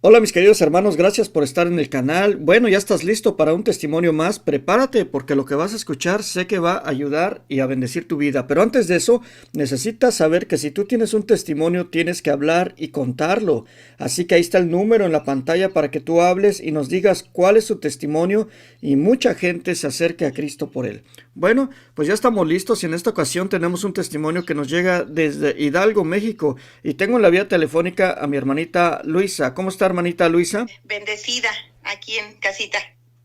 Hola mis queridos hermanos, gracias por estar en el canal. Bueno, ya estás listo para un testimonio más. Prepárate porque lo que vas a escuchar sé que va a ayudar y a bendecir tu vida. Pero antes de eso, necesitas saber que si tú tienes un testimonio, tienes que hablar y contarlo. Así que ahí está el número en la pantalla para que tú hables y nos digas cuál es tu testimonio y mucha gente se acerque a Cristo por él. Bueno, pues ya estamos listos y en esta ocasión tenemos un testimonio que nos llega desde Hidalgo, México. Y tengo en la vía telefónica a mi hermanita Luisa. ¿Cómo está, hermanita Luisa? Bendecida aquí en casita.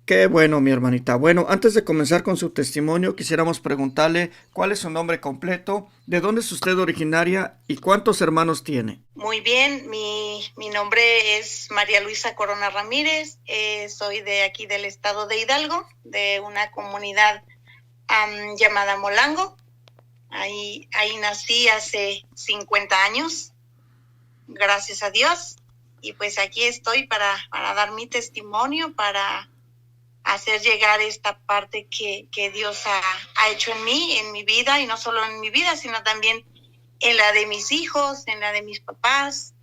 Qué bueno, mi hermanita. Bueno, antes de comenzar con su testimonio, quisiéramos preguntarle cuál es su nombre completo, de dónde es usted originaria y cuántos hermanos tiene. Muy bien, mi nombre es María Luisa Corona Ramírez, soy de aquí del estado de Hidalgo, de una comunidad llamada Molango. Ahí nací hace 50 años, gracias a Dios. Y pues aquí estoy para dar mi testimonio, para hacer llegar esta parte que Dios ha hecho en mí, en mi vida, y no solo en mi vida, sino también en la de mis hijos, en la de mis papás,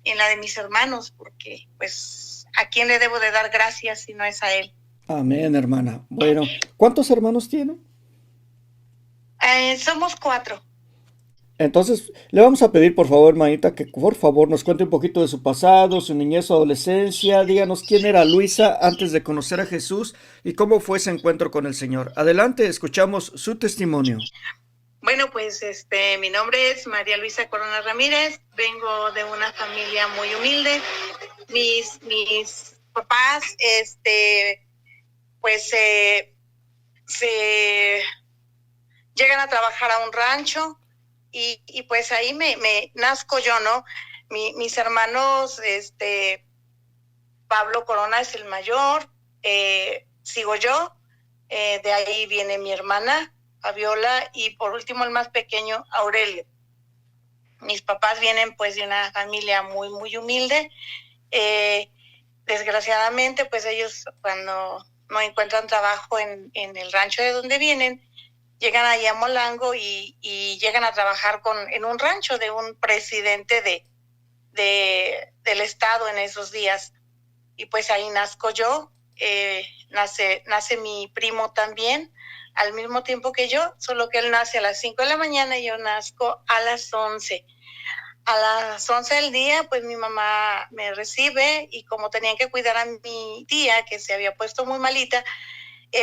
en la de mis hermanos, porque pues a quién le debo de dar gracias si no es a él. Amén, hermana. Bueno, ¿cuántos hermanos tiene? Somos cuatro. Entonces, le vamos a pedir, por favor, hermanita, que por favor nos cuente un poquito de su pasado, su niñez, su adolescencia. Díganos quién era Luisa antes de conocer a Jesús y cómo fue ese encuentro con el Señor. Adelante, escuchamos su testimonio. Bueno, pues mi nombre es María Luisa Corona Ramírez, vengo de una familia muy humilde. Mis papás, pues se llegan a trabajar a un rancho y pues ahí me nazco yo, ¿no? Mis hermanos, Pablo Corona es el mayor, sigo yo, de ahí viene mi hermana, Fabiola, y por último el más pequeño, Aurelio. Mis papás vienen pues de una familia muy, muy humilde. Eh, Desgraciadamente, pues ellos cuando no encuentran trabajo en el rancho de donde vienen, llegan allá a Molango y llegan a trabajar en un rancho de un presidente del estado en esos días. Y pues ahí nazco yo, nace mi primo también, al mismo tiempo que yo, solo que él nace a las 5 de la mañana y yo nazco a las 11. A las 11 del día, pues mi mamá me recibe y como tenían que cuidar a mi tía, que se había puesto muy malita,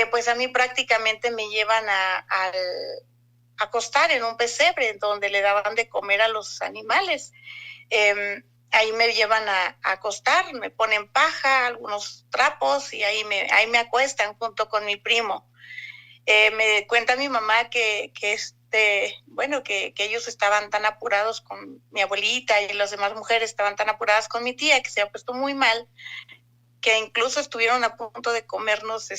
pues a mí prácticamente me llevan a acostar en un pesebre donde le daban de comer a los animales. Ahí me llevan a acostar, me ponen paja, algunos trapos y ahí me acuestan junto con mi primo. Me cuenta mi mamá que ellos estaban tan apurados con mi abuelita y las demás mujeres estaban tan apuradas con mi tía que se ha puesto muy mal, que incluso estuvieron a punto de comernos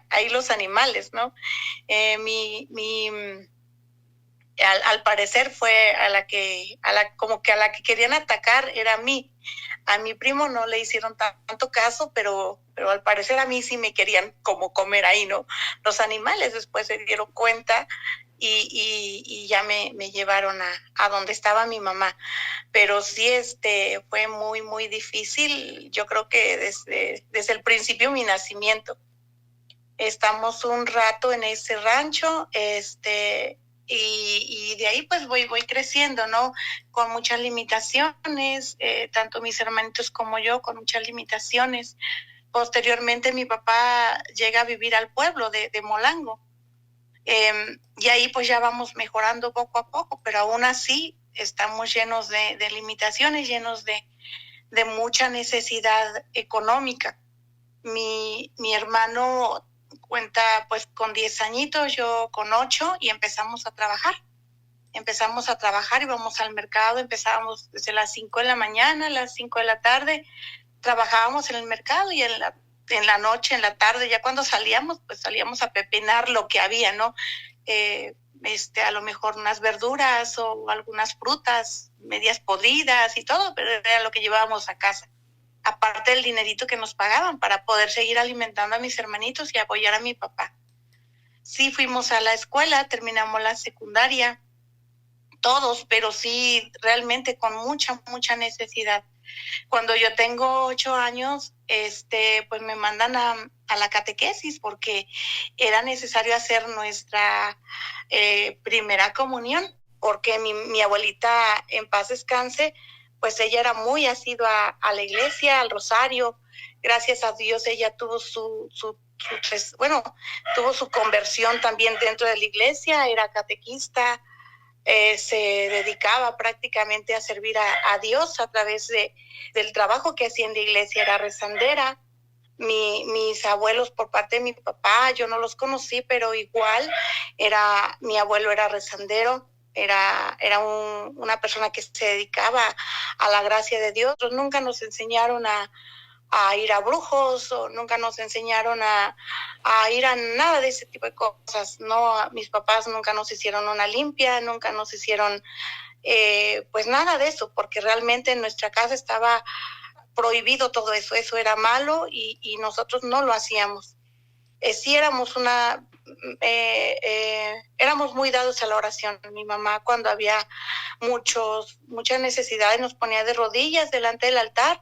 ahí los animales, ¿no? Mi al parecer fue como que a la que querían atacar era a mí. A mi primo no le hicieron tanto caso, pero al parecer a mí sí me querían como comer ahí, ¿no? Los animales después se dieron cuenta y ya me llevaron a donde estaba mi mamá. Pero sí, fue muy, muy difícil. Yo creo que desde el principio mi nacimiento. Estamos un rato en ese rancho, y de ahí pues voy creciendo, ¿no? Con muchas limitaciones, tanto mis hermanitos como yo, con muchas limitaciones. Posteriormente mi papá llega a vivir al pueblo de Molango, y ahí pues ya vamos mejorando poco a poco, pero aún así estamos llenos de limitaciones, llenos de mucha necesidad económica. Mi hermano cuenta pues con 10 añitos, yo con 8 y empezamos a trabajar. Empezamos a trabajar, íbamos al mercado, empezábamos desde las 5 de la mañana, a las 5 de la tarde, trabajábamos en el mercado y en la noche, en la tarde, ya cuando salíamos, pues salíamos a pepinar lo que había, ¿no? A lo mejor unas verduras o algunas frutas, medias podridas y todo, pero era lo que llevábamos a casa, aparte del dinerito que nos pagaban para poder seguir alimentando a mis hermanitos y apoyar a mi papá. Sí, fuimos a la escuela, terminamos la secundaria, todos, pero sí realmente con mucha, mucha necesidad. Cuando yo tengo 8 años, pues me mandan a la catequesis porque era necesario hacer nuestra primera comunión, porque mi abuelita, en paz descanse, pues ella era muy asidua a la iglesia, al rosario. Gracias a Dios ella tuvo tuvo su conversión también dentro de la iglesia, era catequista, se dedicaba prácticamente a servir a Dios a través del trabajo que hacía en la iglesia, era rezandera. Mis abuelos por parte de mi papá, yo no los conocí, pero igual mi abuelo era rezandero, era una persona que se dedicaba a la gracia de Dios. Nunca nos enseñaron a ir a brujos, o nunca nos enseñaron a ir a nada de ese tipo de cosas. No, mis papás nunca nos hicieron una limpia, nunca nos hicieron pues nada de eso, porque realmente en nuestra casa estaba prohibido todo eso. Eso era malo y nosotros no lo hacíamos. Sí éramos muy dados a la oración. Mi mamá, cuando había muchas necesidades, nos ponía de rodillas delante del altar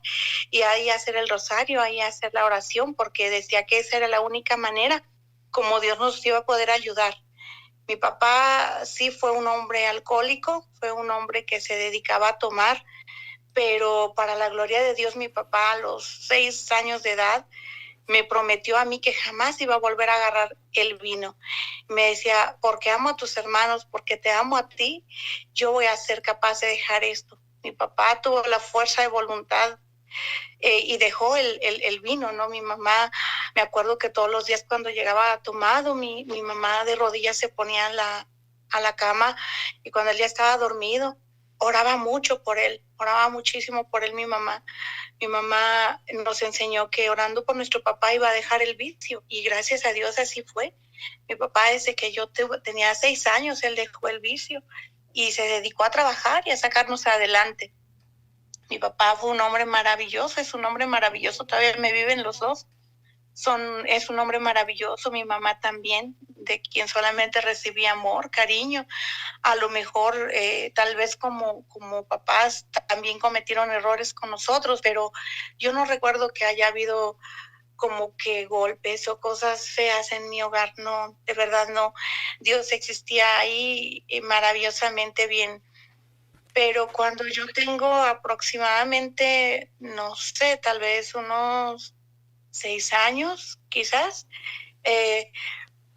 y ahí hacer el rosario, ahí hacer la oración, porque decía que esa era la única manera como Dios nos iba a poder ayudar. Mi papá sí fue un hombre alcohólico, fue un hombre que se dedicaba a tomar, pero para la gloria de Dios, mi papá a los 6 años de edad me prometió a mí que jamás iba a volver a agarrar el vino. Me decía, porque amo a tus hermanos, porque te amo a ti, yo voy a ser capaz de dejar esto. Mi papá tuvo la fuerza de voluntad y dejó el vino, ¿no? Mi mamá, me acuerdo que todos los días cuando llegaba tomado, mi mamá de rodillas se ponía a la cama, y cuando él ya estaba dormido, oraba mucho por él, oraba muchísimo por él mi mamá. Mi mamá nos enseñó que orando por nuestro papá iba a dejar el vicio, y gracias a Dios así fue. Mi papá, desde que yo tenía 6 años, él dejó el vicio y se dedicó a trabajar y a sacarnos adelante. Mi papá fue un hombre maravilloso, es un hombre maravilloso, todavía me viven los dos. Es un hombre maravilloso. Mi mamá también, de quien solamente recibí amor, cariño. A lo mejor, tal vez como papás, también cometieron errores con nosotros, pero yo no recuerdo que haya habido como que golpes o cosas feas en mi hogar. No, de verdad no. Dios existía ahí maravillosamente bien. Pero cuando yo tengo aproximadamente, no sé, tal vez unos 6 años, quizás,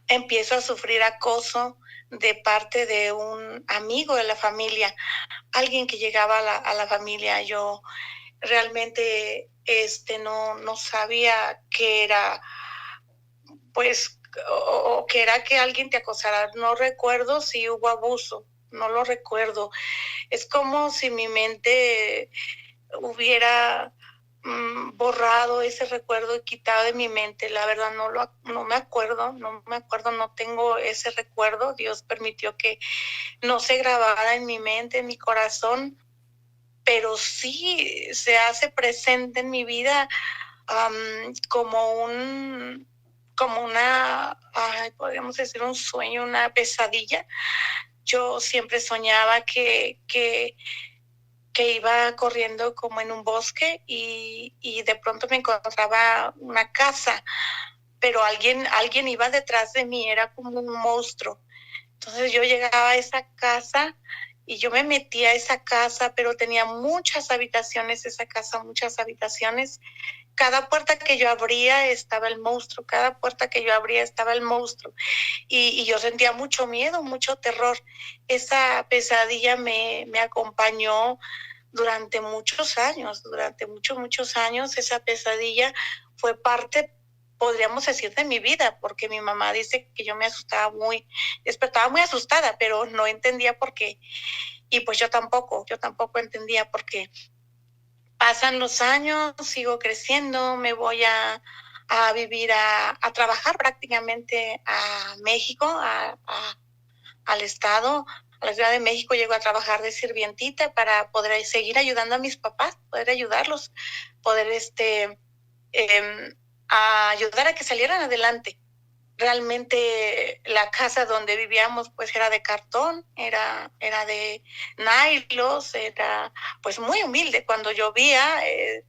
empiezo a sufrir acoso de parte de un amigo de la familia, alguien que llegaba a la familia. Yo realmente no sabía que era, pues, o que era que alguien te acosara. No recuerdo si hubo abuso, no lo recuerdo. Es como si mi mente hubiera borrado ese recuerdo y quitado de mi mente. La verdad no me acuerdo, no tengo ese recuerdo. Dios permitió que no se grabara en mi mente, en mi corazón, pero sí se hace presente en mi vida como una, podríamos decir, un sueño, una pesadilla. Yo siempre soñaba que iba corriendo como en un bosque y de pronto me encontraba una casa, pero alguien iba detrás de mí, era como un monstruo. Entonces yo llegaba a esa casa y yo me metía a esa casa, pero tenía muchas habitaciones esa casa, muchas habitaciones. Cada puerta que yo abría estaba el monstruo, cada puerta que yo abría estaba el monstruo. Y yo sentía mucho miedo, mucho terror. Esa pesadilla me acompañó durante muchos años, muchos años. Esa pesadilla fue parte, podríamos decir, de mi vida, porque mi mamá dice que yo despertaba muy asustada, pero no entendía por qué. Y pues yo tampoco entendía por qué. Pasan los años, sigo creciendo, me voy a vivir, a trabajar prácticamente a México, al estado, a la Ciudad de México. Llego a trabajar de sirvientita para poder seguir ayudando a mis papás, poder ayudarlos, poder a ayudar a que salieran adelante. realmente la casa donde vivíamos pues era de cartón, era de nailos, era pues muy humilde. Cuando llovía,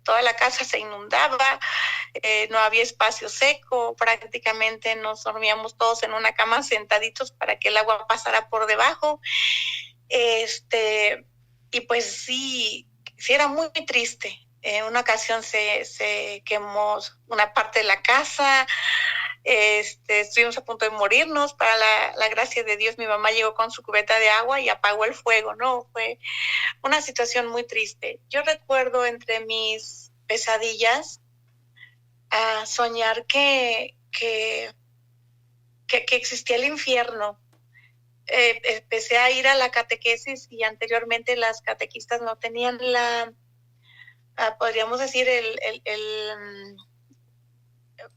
toda la casa se inundaba, no había espacio seco, prácticamente nos dormíamos todos en una cama sentaditos para que el agua pasara por debajo. Y pues sí era muy triste. En una ocasión se quemó una parte de la casa, estuvimos a punto de morirnos. Para la gracia de Dios, mi mamá llegó con su cubeta de agua y apagó el fuego, ¿no? Fue una situación muy triste. Yo recuerdo entre mis pesadillas a soñar que existía el infierno. Empecé a ir a la catequesis y anteriormente las catequistas no tenían podríamos decir,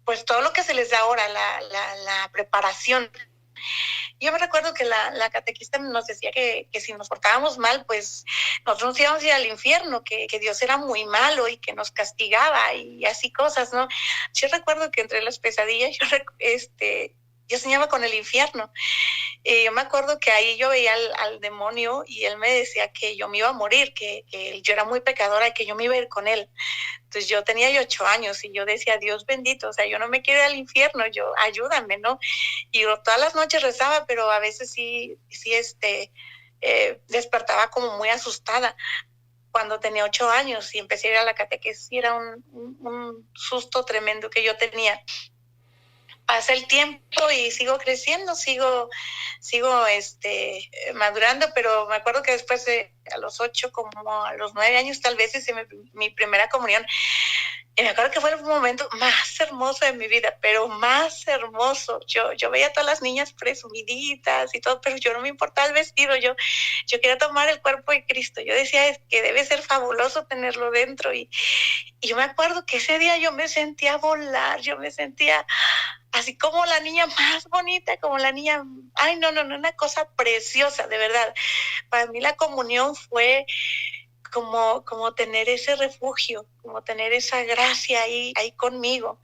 pues todo lo que se les da ahora, la preparación. Yo me recuerdo que la catequista nos decía que si nos portábamos mal, pues nosotros nos íbamos a ir al infierno, que Dios era muy malo y que nos castigaba y así cosas, ¿no? Yo recuerdo que entre las pesadillas yo soñaba con el infierno. Yo me acuerdo que ahí yo veía al demonio y él me decía que yo me iba a morir, que yo era muy pecadora y que yo me iba a ir con él. Entonces yo tenía 8 años y yo decía, Dios bendito, o sea, yo no me quiero ir al infierno, yo ayúdame, ¿no? Y yo todas las noches rezaba, pero a veces sí despertaba como muy asustada. Cuando tenía 8 años y empecé a ir a la catequesis, era un susto tremendo que yo tenía. Pasa el tiempo y sigo creciendo, sigo madurando, pero me acuerdo que después a los 8, como a los 9 años tal vez, hice mi primera comunión. Y me acuerdo que fue el momento más hermoso de mi vida, pero más hermoso. Yo veía a todas las niñas presumiditas y todo, pero yo no me importaba el vestido, yo quería tomar el cuerpo de Cristo. Yo decía, es que debe ser fabuloso tenerlo dentro. Y yo me acuerdo que ese día yo me sentía volar, yo me sentía así como la niña más bonita, como la niña, ay, no, una cosa preciosa, de verdad. Para mí la comunión fue como tener ese refugio, como tener esa gracia ahí conmigo.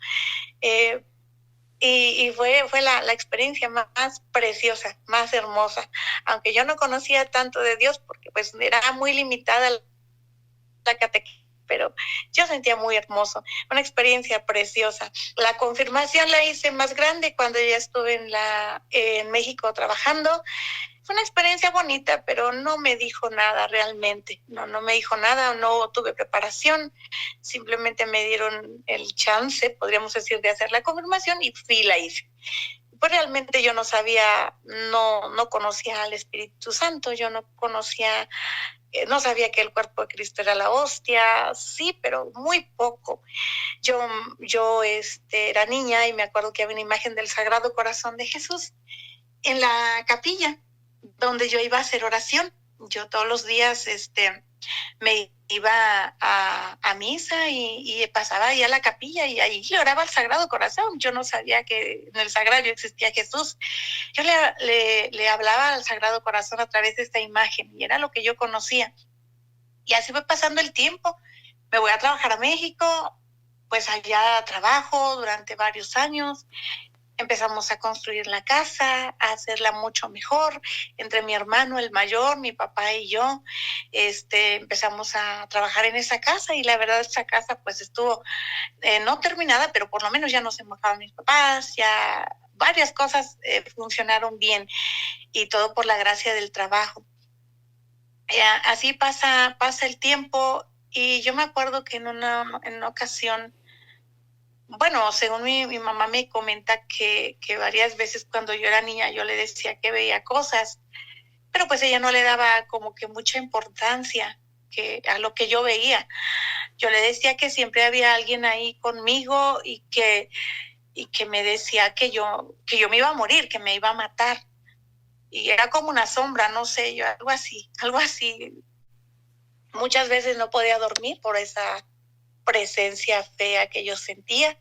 Y fue la experiencia más preciosa, más hermosa. Aunque yo no conocía tanto de Dios, porque pues era muy limitada la catequesis, pero yo sentía muy hermoso, una experiencia preciosa. La confirmación la hice más grande cuando ya estuve en México trabajando. Fue una experiencia bonita, pero no me dijo nada realmente. No me dijo nada, no tuve preparación. Simplemente me dieron el chance, podríamos decir, de hacer la confirmación y fui y la hice. Pues realmente yo no sabía, no conocía al Espíritu Santo, yo no sabía que el cuerpo de Cristo era la hostia, sí, pero muy poco. Yo era niña y me acuerdo que había una imagen del Sagrado Corazón de Jesús en la capilla donde yo iba a hacer oración. Yo todos los días me iba a misa y pasaba ahí a la capilla y ahí le oraba al Sagrado Corazón. Yo no sabía que en el Sagrario existía Jesús. Yo le hablaba al Sagrado Corazón a través de esta imagen y era lo que yo conocía. Y así fue pasando el tiempo. Me voy a trabajar a México, pues allá trabajo durante varios años. Empezamos a construir la casa, a hacerla mucho mejor. Entre mi hermano, el mayor, mi papá y yo, empezamos a trabajar en esa casa y la verdad esa casa pues estuvo no terminada, pero por lo menos ya no se mojaban mis papás, ya varias cosas funcionaron bien y todo por la gracia del trabajo. Así pasa el tiempo y yo me acuerdo que en una ocasión, bueno, según mi mamá me comenta que varias veces cuando yo era niña yo le decía que veía cosas, pero pues ella no le daba como que mucha importancia a lo que yo veía. Yo le decía que siempre había alguien ahí conmigo y que me decía que yo me iba a morir, que me iba a matar. Y era como una sombra, no sé, yo algo así. Muchas veces no podía dormir por esa presencia fea que yo sentía.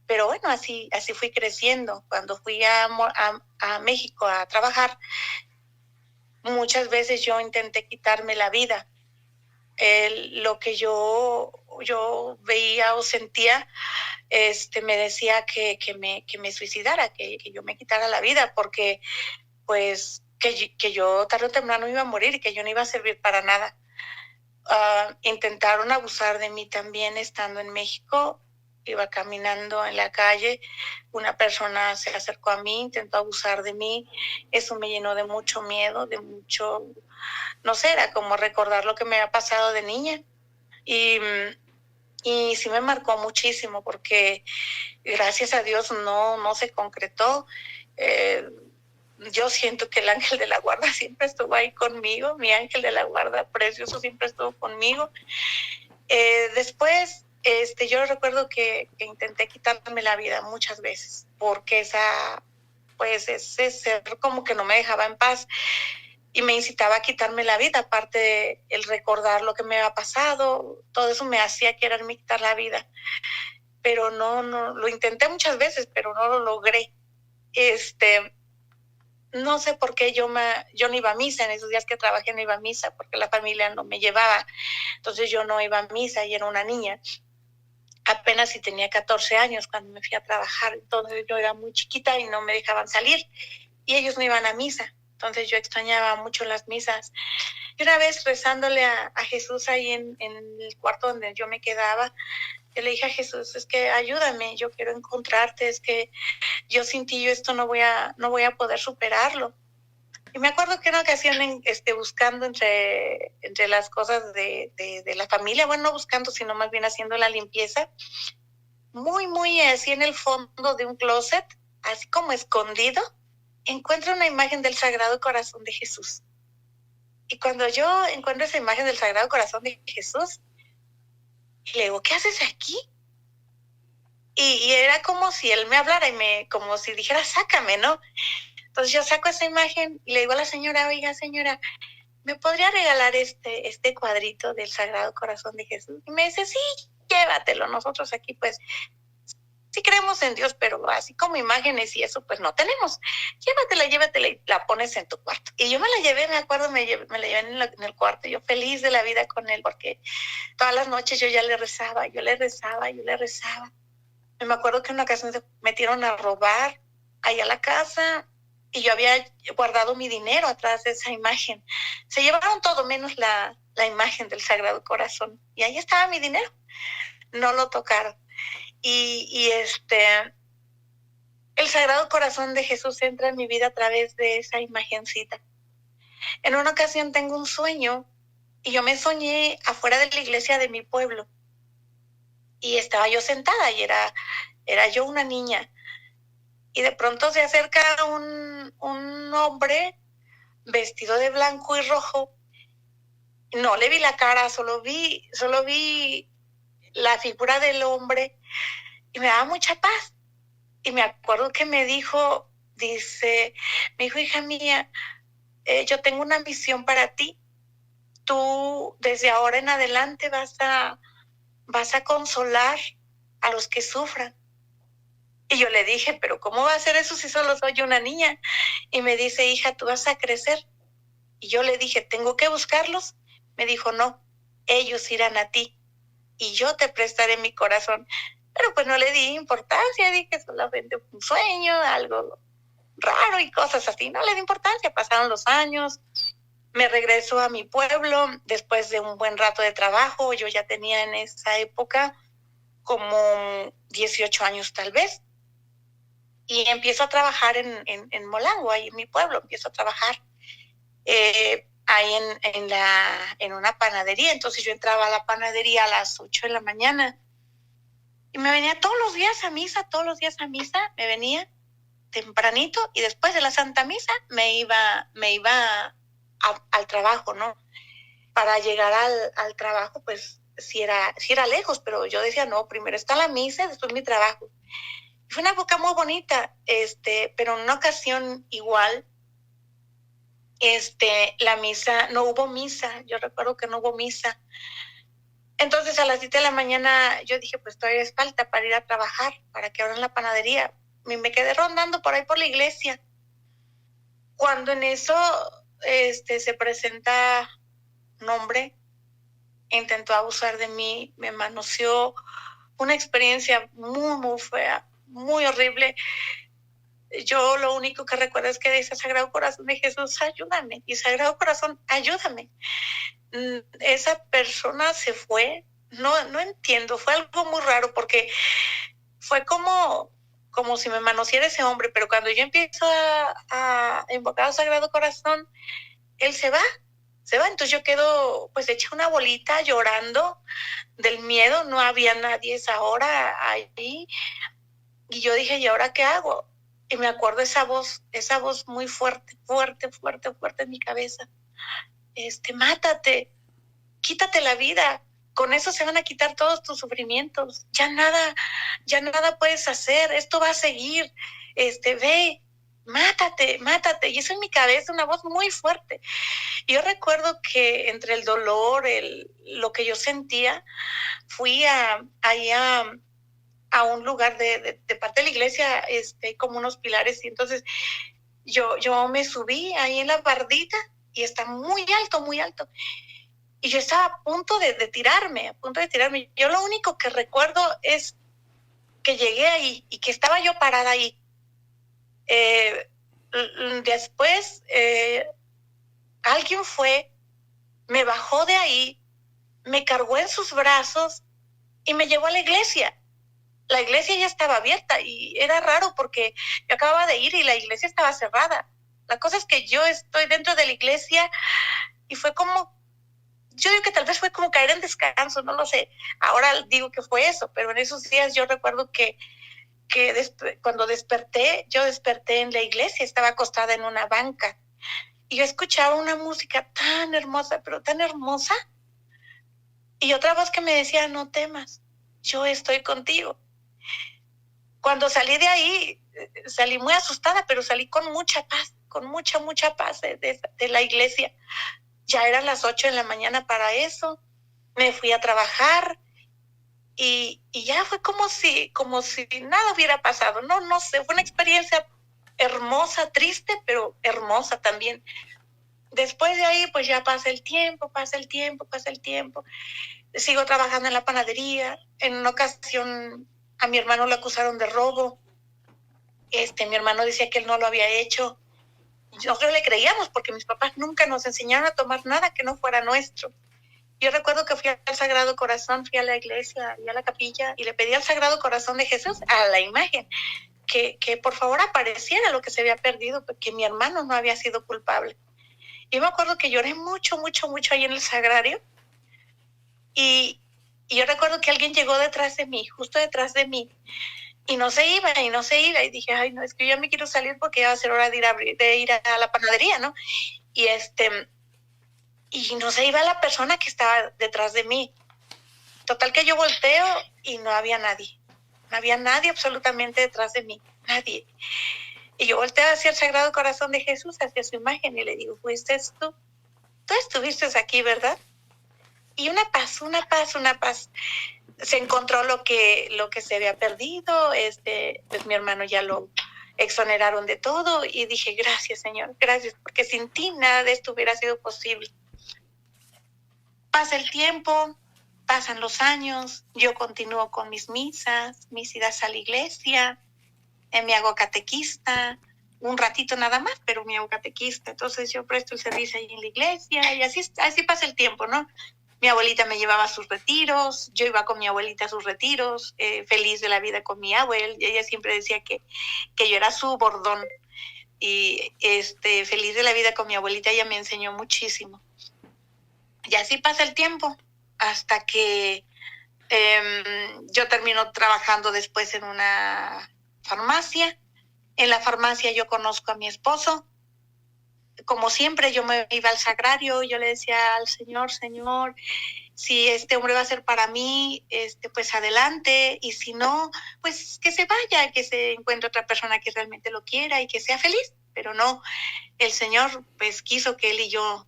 Pero bueno, así fui creciendo. Cuando fui a México a trabajar, muchas veces yo intenté quitarme la vida. Lo que yo yo veía o sentía, me decía que me suicidara, que yo me quitara la vida, porque pues que yo tarde o temprano iba a morir y que yo no iba a servir para nada. Intentaron abusar de mí también estando en México. Iba caminando en la calle, una persona se acercó a mí, intentó abusar de mí. Eso me llenó de mucho miedo, de mucho, no sé, era como recordar lo que me había pasado de niña. Y sí me marcó muchísimo porque gracias a Dios no se concretó. Yo siento que el ángel de la guarda siempre estuvo ahí conmigo, mi ángel de la guarda precioso siempre estuvo conmigo. Después, yo recuerdo que intenté quitarme la vida muchas veces, porque ese ser como que no me dejaba en paz y me incitaba a quitarme la vida. Aparte, el recordar lo que me había pasado, todo eso me hacía quererme quitar la vida. Pero no, lo intenté muchas veces, pero no lo logré. No sé por qué yo no iba a misa. En esos días que trabajé no iba a misa porque la familia no me llevaba. Entonces yo no iba a misa y era una niña. Apenas si tenía 14 años cuando me fui a trabajar. Entonces yo era muy chiquita y no me dejaban salir. Y ellos no iban a misa. Entonces yo extrañaba mucho las misas. Y una vez rezándole a Jesús ahí en el cuarto donde yo me quedaba, yo le dije a Jesús, es que ayúdame, yo quiero encontrarte, es que yo sin ti yo esto no voy a poder superarlo. Y me acuerdo que en una ocasión, buscando entre las cosas de la familia, bueno, no buscando, sino más bien haciendo la limpieza, muy, muy así en el fondo de un closet, así como escondido, encuentro una imagen del Sagrado Corazón de Jesús. Y cuando yo encuentro esa imagen del Sagrado Corazón de Jesús, le digo, ¿qué haces aquí? Y era como si él me hablara y como si dijera, sácame, ¿no? Entonces yo saco esa imagen y le digo a la señora, oiga, señora, ¿me podría regalar este cuadrito del Sagrado Corazón de Jesús? Y me dice, sí, llévatelo. Nosotros aquí, pues, sí creemos en Dios, pero así como imágenes y eso, pues no tenemos. Llévatela y la pones en tu cuarto. Y yo me la llevé, me acuerdo, me la llevé en el cuarto, yo feliz de la vida con él, porque todas las noches yo ya le rezaba. Y me acuerdo que en una ocasión se metieron a robar allá a la casa y yo había guardado mi dinero atrás de esa imagen. Se llevaron todo menos la imagen del Sagrado Corazón. Y ahí estaba mi dinero. No lo tocaron. Y el Sagrado Corazón de Jesús entra en mi vida a través de esa imagencita. En una ocasión tengo un sueño y yo me soñé afuera de la iglesia de mi pueblo. Y estaba yo sentada y era yo una niña. Y de pronto se acerca un hombre vestido de blanco y rojo. No le vi la cara, solo vi la figura del hombre y me daba mucha paz. Y me acuerdo que me dijo, hija mía, yo tengo una misión para ti. Tú desde ahora en adelante vas a consolar a los que sufran. Y yo le dije, pero ¿cómo va a ser eso si solo soy una niña? Y me dice, hija, tú vas a crecer. Y yo le dije, ¿tengo que buscarlos? Me dijo, no, ellos irán a ti y yo te prestaré mi corazón. Pero pues no le di importancia, dije solamente un sueño, algo raro y cosas así. No le di importancia, pasaron los años, me regreso a mi pueblo después de un buen rato de trabajo. Yo ya tenía en esa época como 18 años tal vez. Y empiezo a trabajar en Molango, ahí en mi pueblo, empiezo a trabajar ahí en una panadería. Entonces yo entraba a la panadería a las 8 de la mañana y me venía todos los días a misa, me venía tempranito y después de la Santa Misa me iba al trabajo, ¿no? Para llegar al trabajo, pues sí era lejos, pero yo decía, no, primero está la misa y después mi trabajo. Fue una época muy bonita, pero en una ocasión igual, la misa, no hubo misa, yo recuerdo que no hubo misa. Entonces a las 7 de la mañana yo dije, pues todavía es falta para ir a trabajar, para que abran la panadería. Y me quedé rondando por ahí por la iglesia. Cuando en eso se presenta un hombre intentó abusar de mí, me manoseó, una experiencia muy, muy fea, muy horrible. Yo lo único que recuerdo es que dice, Sagrado Corazón de Jesús, ayúdame, y Sagrado Corazón, ayúdame. Esa persona se fue, no entiendo, fue algo muy raro porque fue como si me manoseara ese hombre, pero cuando yo empiezo a invocar al Sagrado Corazón, él se va, entonces yo quedo pues hecha una bolita llorando del miedo, no había nadie a esa hora allí, y yo dije, ¿y ahora qué hago? Y me acuerdo esa voz muy fuerte, fuerte, fuerte, fuerte en mi cabeza, mátate, quítate la vida, con eso se van a quitar todos tus sufrimientos, ya nada puedes hacer, esto va a seguir, ve, mátate, y eso en mi cabeza, una voz muy fuerte. Y yo recuerdo que entre el dolor, lo que yo sentía, fui a un lugar de parte de la iglesia, como unos pilares, y entonces yo me subí ahí en la bardita, y está muy alto, muy alto. Y yo estaba a punto de tirarme. Yo lo único que recuerdo es que llegué ahí y que estaba yo parada ahí. Después, alguien fue, me bajó de ahí, me cargó en sus brazos y me llevó a la iglesia. La iglesia ya estaba abierta y era raro porque yo acababa de ir y la iglesia estaba cerrada. La cosa es que yo estoy dentro de la iglesia y fue como, yo digo que tal vez fue como caer en descanso, no lo sé. Ahora digo que fue eso, pero en esos días yo recuerdo que cuando desperté, yo desperté en la iglesia, estaba acostada en una banca y yo escuchaba una música tan hermosa, pero tan hermosa, y otra voz que me decía, no temas, yo estoy contigo. Cuando salí de ahí, salí muy asustada, pero salí con mucha paz, con mucha paz de la iglesia. Ya eran las 8 de la mañana para eso, me fui a trabajar y ya fue como si nada hubiera pasado. No sé, fue una experiencia hermosa, triste, pero hermosa también. Después de ahí, pues ya pasa el tiempo. Sigo trabajando en la panadería. En una ocasión a mi hermano lo acusaron de robo. Mi hermano decía que él no lo había hecho. Nosotros le creíamos porque mis papás nunca nos enseñaron a tomar nada que no fuera nuestro. Yo recuerdo que fui al Sagrado Corazón, fui a la iglesia y a la capilla y le pedí al Sagrado Corazón de Jesús, a la imagen, que por favor apareciera lo que se había perdido, porque mi hermano no había sido culpable. Yo me acuerdo que lloré mucho ahí en el sagrario, y yo recuerdo que alguien llegó detrás de mí, justo detrás de mí, y no se iba, y dije, ay, no, es que yo ya me quiero salir porque ya va a ser hora de ir a la panadería, ¿no? Y no se iba la persona que estaba detrás de mí. Total que yo volteo y no había nadie absolutamente detrás de mí, nadie. Y yo volteo hacia el Sagrado Corazón de Jesús, hacia su imagen, y le digo, ¿fuiste tú? Tú estuviste aquí, ¿verdad? Y una paz. Se encontró lo que se había perdido, pues mi hermano ya lo exoneraron de todo, y dije, gracias, Señor, gracias, porque sin ti nada de esto hubiera sido posible. Pasa el tiempo, pasan los años, yo continúo con mis misas, mis idas a la iglesia, me hago catequista, un ratito nada más, pero me hago catequista. Entonces yo presto el servicio ahí en la iglesia y así pasa el tiempo, ¿no? Mi abuelita me llevaba a sus retiros, yo iba con mi abuelita a sus retiros, feliz de la vida con mi abuela. Ella siempre decía que yo era su bordón, y feliz de la vida con mi abuelita. Ella me enseñó muchísimo. Y así pasa el tiempo hasta que yo termino trabajando después en una farmacia. En la farmacia yo conozco a mi esposo. Como siempre, yo me iba al sagrario, yo le decía al Señor, si este hombre va a ser para mí, pues adelante, y si no, pues que se vaya, que se encuentre otra persona que realmente lo quiera y que sea feliz. Pero no, el Señor pues quiso que él y yo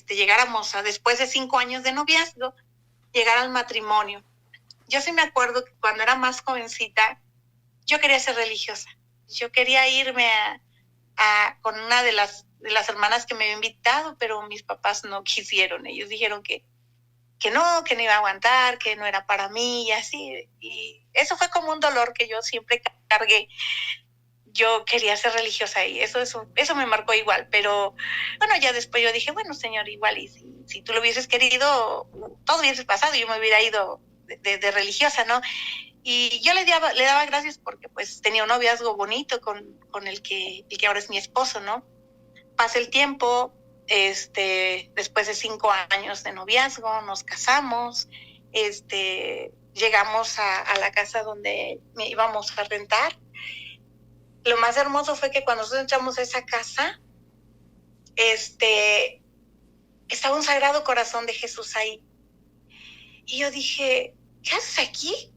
llegáramos después de 5 años de noviazgo, llegar al matrimonio. Yo sí me acuerdo que cuando era más jovencita, yo quería ser religiosa. Yo quería irme con una de las hermanas que me había invitado, pero mis papás no quisieron. Ellos dijeron que que no iba a aguantar, que no era para mí y así. Y eso fue como un dolor que yo siempre cargué. Yo quería ser religiosa y eso me marcó igual, pero bueno, ya después yo dije, bueno, Señor, igual, y si tú lo hubieses querido, todo hubiese pasado, yo me hubiera ido de religiosa, ¿no? Y yo le daba gracias porque pues tenía un noviazgo bonito con el que ahora es mi esposo, ¿no? Pasa el tiempo, después de 5 años de noviazgo, nos casamos, llegamos a la casa donde íbamos a rentar. Lo más hermoso fue que cuando nosotros entramos a esa casa, estaba un Sagrado Corazón de Jesús ahí. Y yo dije, ¿qué haces aquí?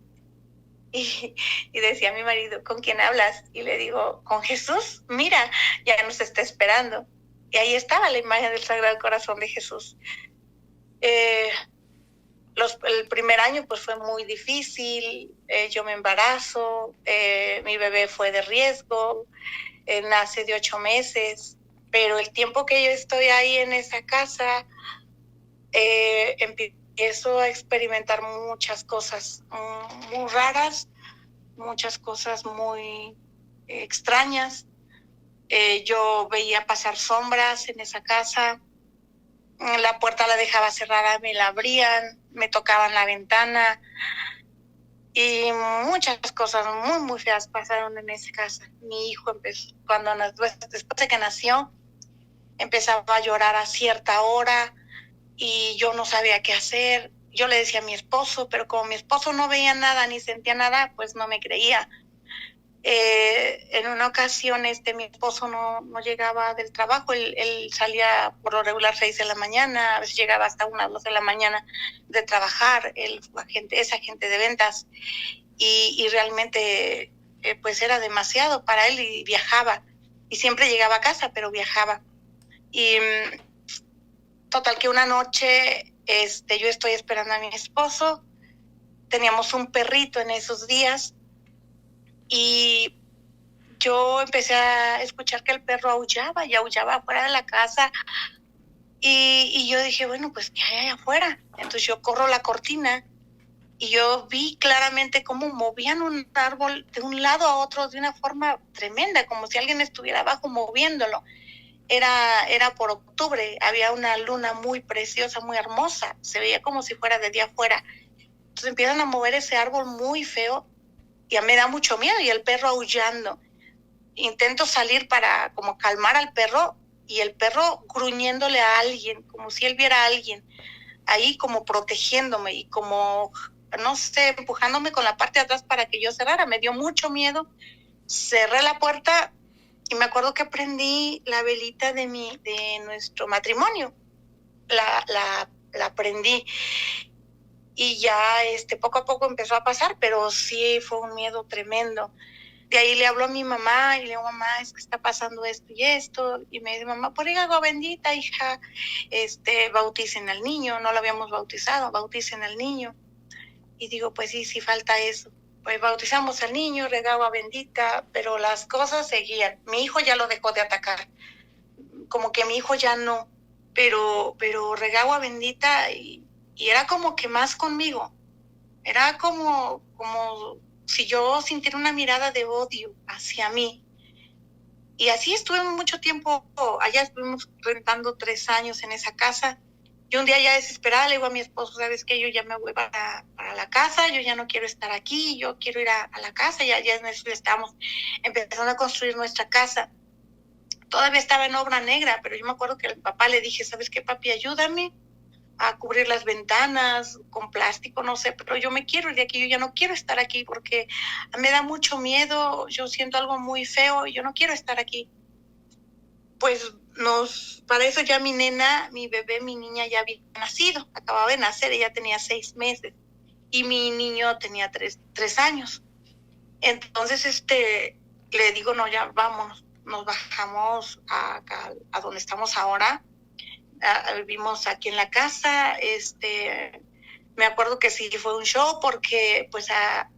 Y decía mi marido, ¿con quién hablas? Y le digo, con Jesús, mira, ya nos está esperando. Y ahí estaba la imagen del Sagrado Corazón de Jesús. El primer año pues fue muy difícil, yo me embarazo, mi bebé fue de riesgo, nace de 8 meses, pero el tiempo que yo estoy ahí en esa casa, empiezo a experimentar muchas cosas muy raras, muchas cosas muy extrañas. Yo veía pasar sombras en esa casa, la puerta la dejaba cerrada, me la abrían, me tocaban la ventana y muchas cosas muy, muy feas pasaron en esa casa. Mi hijo empezó, después de que nació, empezaba a llorar a cierta hora y yo no sabía qué hacer. Yo le decía a mi esposo, pero como mi esposo no veía nada ni sentía nada, pues no me creía. En una ocasión mi esposo no llegaba del trabajo, él salía por lo regular 6 de la mañana, a veces llegaba hasta 1, 2 de la mañana de trabajar, él es agente de ventas y realmente pues era demasiado para él y viajaba y siempre llegaba a casa, pero viajaba. Y total que una noche yo estoy esperando a mi esposo, teníamos un perrito en esos días y yo empecé a escuchar que el perro aullaba y aullaba afuera de la casa y yo dije, bueno, pues ¿qué hay afuera? Entonces yo corro la cortina y yo vi claramente cómo movían un árbol de un lado a otro de una forma tremenda, como si alguien estuviera abajo moviéndolo. Era por octubre, había una luna muy preciosa, muy hermosa, se veía como si fuera de día afuera. Entonces empiezan a mover ese árbol muy feo y ya me da mucho miedo y el perro aullando. Intento salir para como calmar al perro y el perro gruñéndole a alguien, como si él viera a alguien, ahí como protegiéndome y como, no sé, empujándome con la parte de atrás para que yo cerrara. Me dio mucho miedo, cerré la puerta y me acuerdo que prendí la velita de nuestro matrimonio, la prendí y ya poco a poco empezó a pasar, pero sí fue un miedo tremendo. De ahí le hablo a mi mamá y le digo, mamá, es que está pasando esto y esto. Y me dice, mamá, por agua bendita, hija, bauticen al niño. No lo habíamos bautizado, bauticen al niño. Y digo, pues sí falta eso. Pues bautizamos al niño, regaba agua bendita, pero las cosas seguían. Mi hijo ya lo dejó de atacar. Como que mi hijo ya no, pero regaba agua bendita y era como que más conmigo. Era como si yo sintiera una mirada de odio hacia mí. Y así estuve mucho tiempo, allá estuvimos rentando 3 años en esa casa. Yo un día ya desesperada le digo a mi esposo, ¿sabes qué? Yo ya me voy para la casa, yo ya no quiero estar aquí, yo quiero ir a la casa, ya estábamos empezando a construir nuestra casa. Todavía estaba en obra negra, pero yo me acuerdo que al papá le dije, ¿sabes qué, papi? Ayúdame a cubrir las ventanas con plástico, no sé, pero yo me quiero ir de aquí, yo ya no quiero estar aquí porque me da mucho miedo, yo siento algo muy feo y yo no quiero estar aquí. Pues para eso ya mi nena, mi bebé, mi niña ya había nacido, acababa de nacer, ella tenía 6 meses y mi niño tenía 3 años. Entonces, le digo, no, ya vámonos, nos bajamos a donde estamos ahora. Vivimos aquí en la casa, me acuerdo que sí fue un show porque pues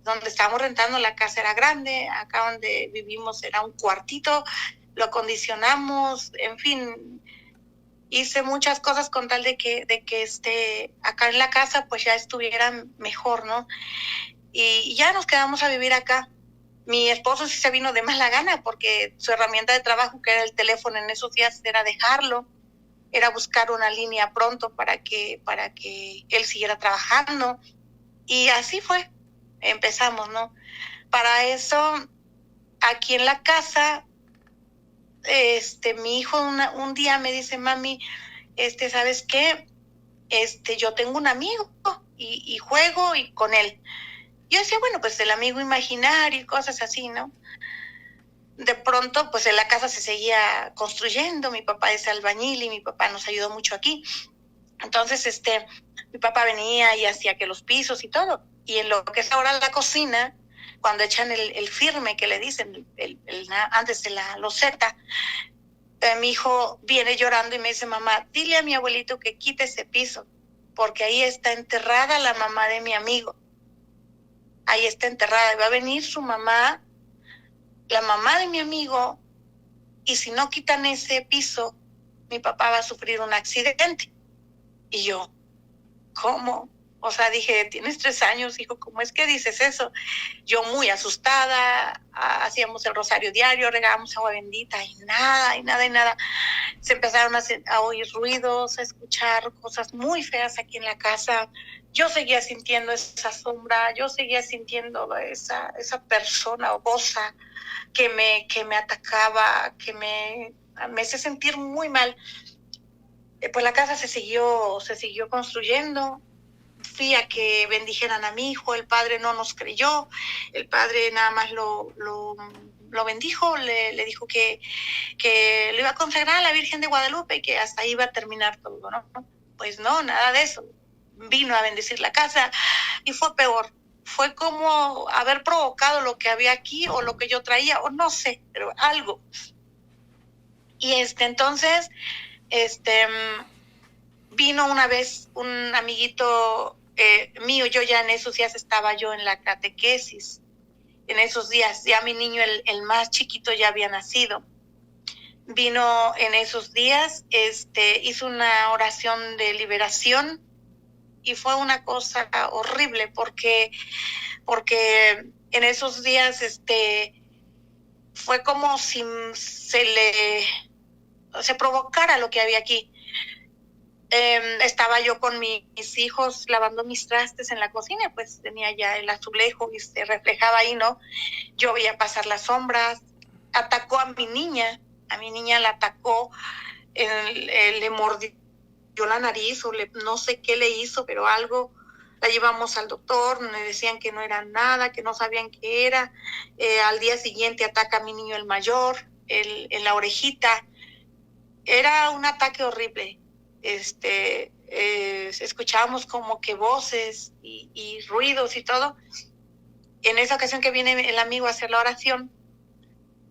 donde estábamos rentando la casa era grande, acá donde vivimos era un cuartito, lo acondicionamos, en fin, hice muchas cosas con tal de que acá en la casa pues ya estuvieran mejor, ¿no? Y ya nos quedamos a vivir acá. Mi esposo sí se vino de mala gana porque su herramienta de trabajo, que era el teléfono en esos días, era dejarlo, era buscar una línea pronto para que él siguiera trabajando. Y así fue, empezamos, ¿no? Para eso, aquí en la casa, mi hijo un día me dice, mami, ¿sabes qué? Yo tengo un amigo y juego y con él. Yo decía, bueno, pues el amigo imaginario y cosas así, ¿no? De pronto, pues en la casa se seguía construyendo, mi papá es albañil y mi papá nos ayudó mucho aquí. Entonces, mi papá venía y hacía que los pisos y todo. Y en lo que es ahora la cocina, cuando echan el firme que le dicen, antes de la loseta, mi hijo viene llorando y me dice, mamá, dile a mi abuelito que quite ese piso, porque ahí está enterrada la mamá de mi amigo. Ahí está enterrada, va a venir su mamá, la mamá de mi amigo, y si no quitan ese piso, mi papá va a sufrir un accidente. Y yo, ¿cómo? O sea, dije, tienes 3 años, hijo, ¿cómo es que dices eso? Yo muy asustada, hacíamos el rosario diario, regábamos agua bendita y nada, y nada, y nada. Se empezaron a oír ruidos, a escuchar cosas muy feas aquí en la casa. Yo seguía sintiendo esa sombra, yo seguía sintiendo esa persona obosa que me atacaba, que me hacía sentir muy mal. Pues la casa se siguió construyendo. Fui a que bendijeran a mi hijo, el padre no nos creyó, el padre nada más lo bendijo, le dijo que lo iba a consagrar a la Virgen de Guadalupe y que hasta ahí iba a terminar todo, ¿no? Pues no, nada de eso. Vino a bendecir la casa y fue peor. Fue como haber provocado lo que había aquí o lo que yo traía, o no sé, pero algo. Y entonces, vino una vez un amiguito mío, yo ya en esos días estaba yo en la catequesis, en esos días ya mi niño, el más chiquito, ya había nacido. Vino en esos días, hizo una oración de liberación y fue una cosa horrible porque en esos días fue como si se provocara lo que había aquí. Estaba yo con mis hijos lavando mis trastes en la cocina, pues tenía ya el azulejo y se reflejaba ahí, ¿no? Yo veía pasar las sombras, atacó a mi niña la atacó, le mordió la nariz o no sé qué le hizo, pero algo. La llevamos al doctor, me decían que no era nada, que no sabían qué era. Al día siguiente ataca a mi niño el mayor, en la orejita. Era un ataque horrible. Escuchábamos como que voces y ruidos y todo. En esa ocasión que viene el amigo a hacer la oración,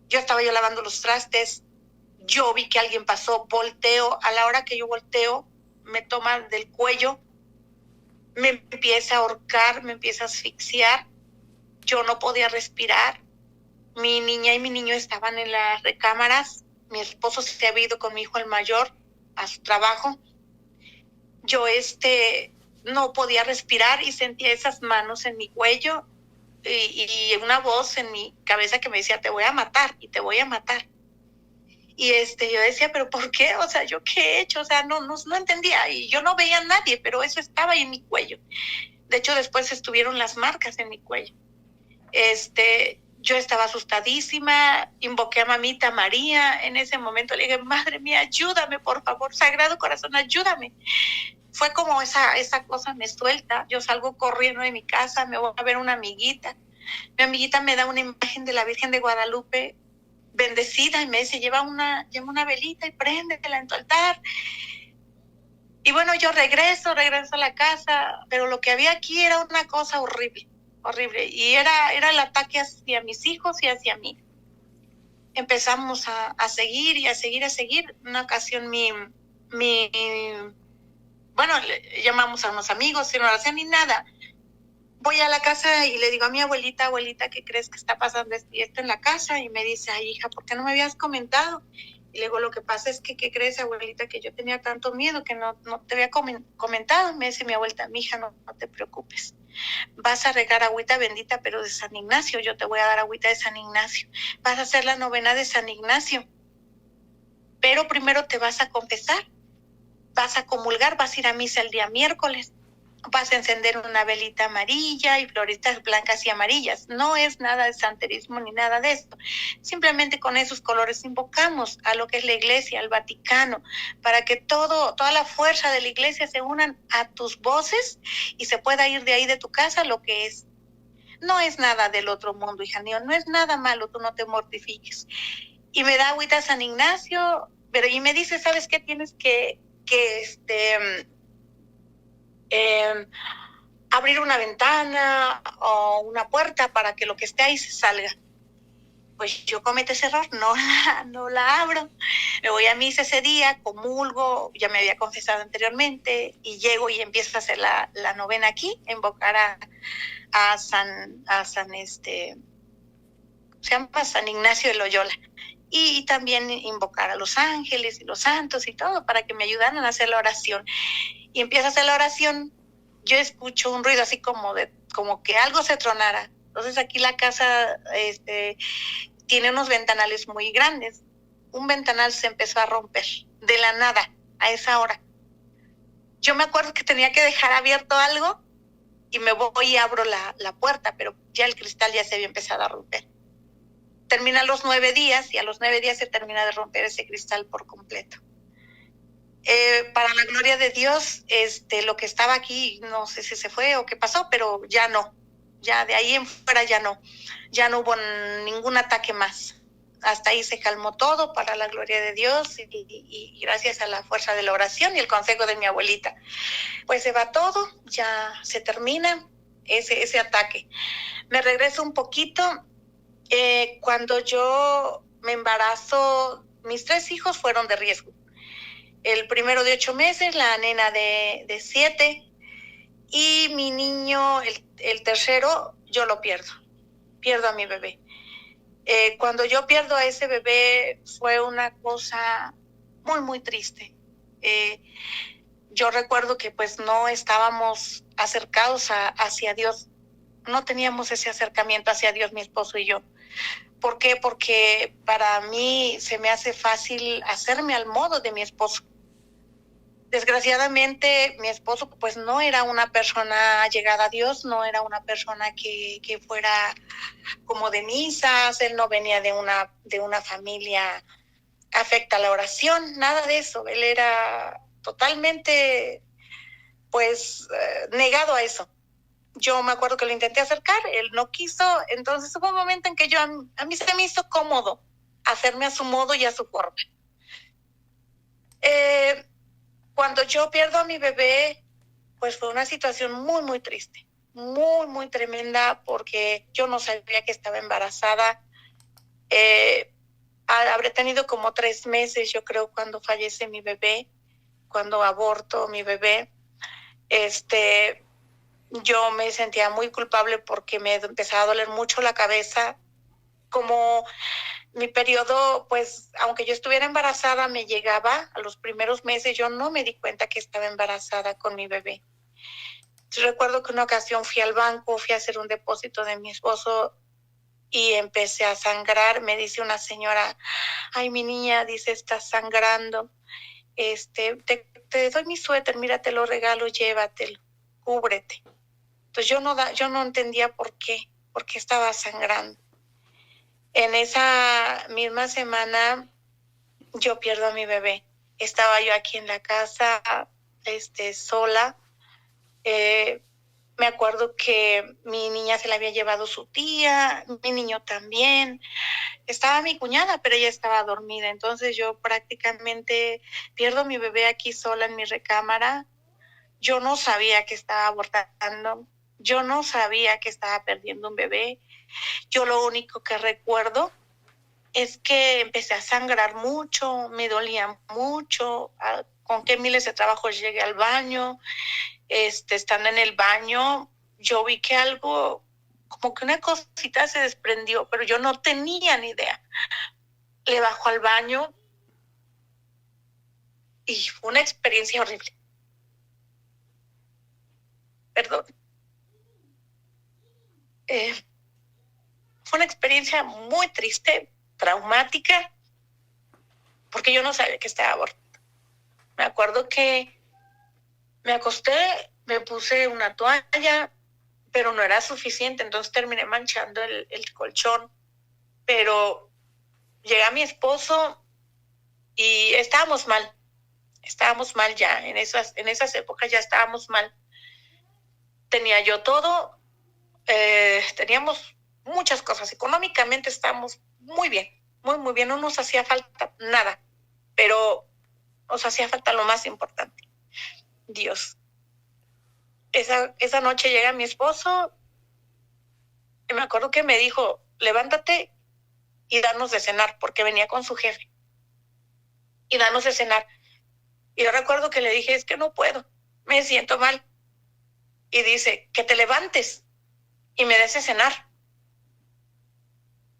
yo estaba lavando los trastes, yo vi que alguien pasó, volteo, a la hora que yo volteo, me toma del cuello, me empieza a ahorcar, me empieza a asfixiar, yo no podía respirar, mi niña y mi niño estaban en las recámaras, mi esposo se había ido con mi hijo el mayor a su trabajo, yo no podía respirar y sentía esas manos en mi cuello y una voz en mi cabeza que me decía, te voy a matar y te voy a matar. Y yo decía, pero ¿por qué? O sea, ¿yo qué he hecho? O sea, no entendía. Y yo no veía a nadie, pero eso estaba ahí en mi cuello. De hecho, después estuvieron las marcas en mi cuello. Yo estaba asustadísima, invoqué a mamita María. En ese momento le dije, madre mía, ayúdame, por favor, Sagrado Corazón, ayúdame. Fue como esa cosa me suelta. Yo salgo corriendo de mi casa, me voy a ver una amiguita. Mi amiguita me da una imagen de la Virgen de Guadalupe bendecida y me dice, lleva una velita y préndetela en tu altar. Y bueno, yo regreso a la casa, pero lo que había aquí era una cosa horrible, horrible. Y era el ataque hacia mis hijos y hacia mí. Empezamos a seguir y a seguir. Una ocasión bueno, llamamos a unos amigos, sin oración ni nada. Voy a la casa y le digo a mi abuelita, ¿qué crees que está pasando esto y esto en la casa? Y me dice, ay, hija, ¿por qué no me habías comentado? Y luego lo que pasa es que, ¿qué crees, abuelita? Que yo tenía tanto miedo que no te había comentado. Me dice mi abuelita, mija, no te preocupes. Vas a regar agüita bendita, pero de San Ignacio. Yo te voy a dar agüita de San Ignacio. Vas a hacer la novena de San Ignacio. Pero primero te vas a confesar. Vas a comulgar, vas a ir a misa el día miércoles. Vas a encender una velita amarilla y floritas blancas y amarillas. No es nada de santerismo ni nada de esto. Simplemente con esos colores invocamos a lo que es la iglesia, al Vaticano, para que toda la fuerza de la iglesia se unan a tus voces y se pueda ir de ahí de tu casa lo que es. No es nada del otro mundo, hija mía, no es nada malo, tú no te mortifiques. Y me da agüita San Ignacio, pero y me dice, ¿sabes qué? Tienes que abrir una ventana o una puerta para que lo que esté ahí se salga. Pues yo cometo ese error, no la abro. Me voy a misa ese día, comulgo, ya me había confesado anteriormente, y llego y empiezo a hacer la novena aquí, invocar a San se llama San Ignacio de Loyola. Y también invocar a los ángeles y los santos y todo para que me ayudaran a hacer la oración. Y empiezo a hacer la oración, yo escucho un ruido así como que algo se tronara. Entonces aquí la casa tiene unos ventanales muy grandes. Un ventanal se empezó a romper de la nada a esa hora. Yo me acuerdo que tenía que dejar abierto algo y me voy y abro la puerta, pero ya el cristal ya se había empezado a romper. Terminan los 9 días y a los 9 días se termina de romper ese cristal por completo. Para la gloria de Dios, lo que estaba aquí, no sé si se fue o qué pasó, pero ya no. Ya de ahí en fuera ya no hubo ningún ataque más. Hasta ahí se calmó todo para la gloria de Dios y gracias a la fuerza de la oración y el consejo de mi abuelita. Pues se va todo, ya se termina ese ataque. Me regreso un poquito. Cuando yo me embarazo, mis 3 hijos fueron de riesgo. El primero de 8 meses, la nena de 7 y mi niño, el tercero, yo lo pierdo a mi bebé. Cuando yo pierdo a ese bebé fue una cosa muy, muy triste. Yo recuerdo que pues no estábamos acercados hacia Dios, no teníamos ese acercamiento hacia Dios, mi esposo y yo. ¿Por qué? Porque para mí se me hace fácil hacerme al modo de mi esposo. Desgraciadamente, mi esposo pues no era una persona llegada a Dios, no era una persona que fuera como de misas, él no venía de una familia afecta a la oración, nada de eso. Él era totalmente pues negado a eso. Yo me acuerdo que lo intenté acercar, él no quiso, entonces hubo un momento en que a mí se me hizo cómodo hacerme a su modo y a su forma. Cuando yo pierdo a mi bebé, pues fue una situación muy, muy triste, muy, muy tremenda, porque yo no sabía que estaba embarazada. Habré tenido como 3 meses, yo creo, cuando fallece mi bebé, cuando aborto mi bebé. Yo me sentía muy culpable porque me empezaba a doler mucho la cabeza. Como mi periodo, pues, aunque yo estuviera embarazada, me llegaba a los primeros meses, yo no me di cuenta que estaba embarazada con mi bebé. Recuerdo que una ocasión fui al banco, fui a hacer un depósito de mi esposo y empecé a sangrar. Me dice una señora, ay, mi niña, dice, estás sangrando. Te doy mi suéter, mira, te lo regalo, llévatelo, cúbrete. Entonces yo no entendía por qué estaba sangrando. En esa misma semana yo pierdo a mi bebé. Estaba yo aquí en la casa, sola. Me acuerdo que mi niña se la había llevado su tía, mi niño también. Estaba mi cuñada, pero ella estaba dormida. Entonces yo prácticamente pierdo a mi bebé aquí sola en mi recámara. Yo no sabía que estaba abortando. Yo no sabía que estaba perdiendo un bebé. Yo lo único que recuerdo es que empecé a sangrar mucho, me dolía mucho, con qué miles de trabajos llegué al baño. Estando en el baño, yo vi que algo, como que una cosita se desprendió, pero yo no tenía ni idea. Le bajo al baño y fue una experiencia horrible. Perdón. Fue una experiencia muy triste, traumática, porque yo no sabía que estaba abortada. Me acuerdo que me acosté, me puse una toalla, pero no era suficiente, entonces terminé manchando el colchón. Pero llega mi esposo y estábamos mal ya, en esas épocas ya estábamos mal. Tenía yo todo, teníamos muchas cosas, económicamente estábamos muy bien, muy bien, no nos hacía falta nada, pero nos hacía falta lo más importante, Dios. Esa noche llega mi esposo y me acuerdo que me dijo, levántate y danos de cenar, porque venía con su jefe, y danos de cenar. Y yo recuerdo que le dije, es que no puedo, me siento mal. Y dice, que te levantes y me des de cenar.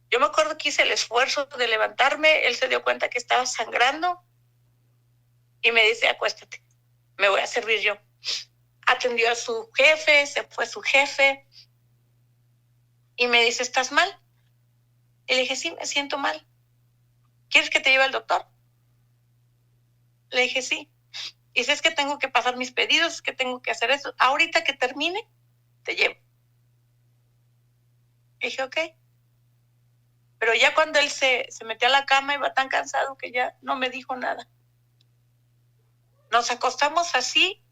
Yo me acuerdo que hice el esfuerzo de levantarme, él se dio cuenta que estaba sangrando y me dice, acuéstate, me voy a servir yo. Atendió a su jefe, se fue su jefe y me dice, ¿estás mal? Y le dije, sí, me siento mal. ¿Quieres que te lleve al doctor? Le dije, sí. Y si es que tengo que pasar mis pedidos, que tengo que hacer eso. Ahorita que termine, te llevo. Le dije, ok. Pero ya cuando él se metió a la cama, iba tan cansado que ya no me dijo nada. Nos acostamos así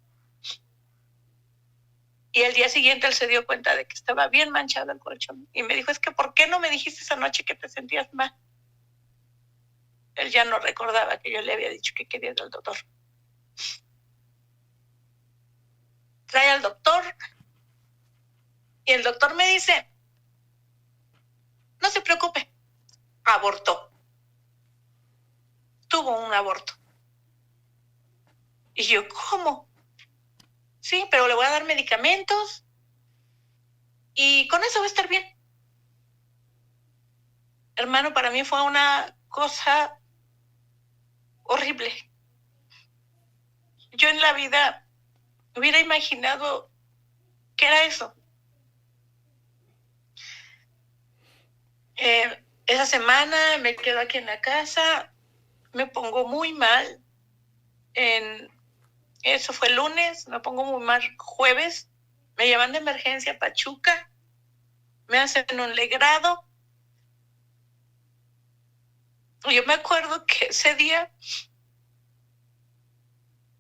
y el día siguiente él se dio cuenta de que estaba bien manchado el colchón. Y me dijo, es que ¿por qué no me dijiste esa noche que te sentías mal? Él ya no recordaba que yo le había dicho que quería ir al doctor. Trae al doctor y el doctor me dice, no se preocupe, abortó. Tuvo un aborto. Y yo, ¿cómo? Sí, pero le voy a dar medicamentos y con eso va a estar bien. Hermano, para mí fue una cosa horrible. Yo en la vida hubiera imaginado que era eso. Esa semana me quedo aquí en la casa, me pongo muy mal. Eso fue el lunes, me pongo muy mal jueves, me llevan de emergencia a Pachuca, me hacen un legrado. Yo me acuerdo que ese día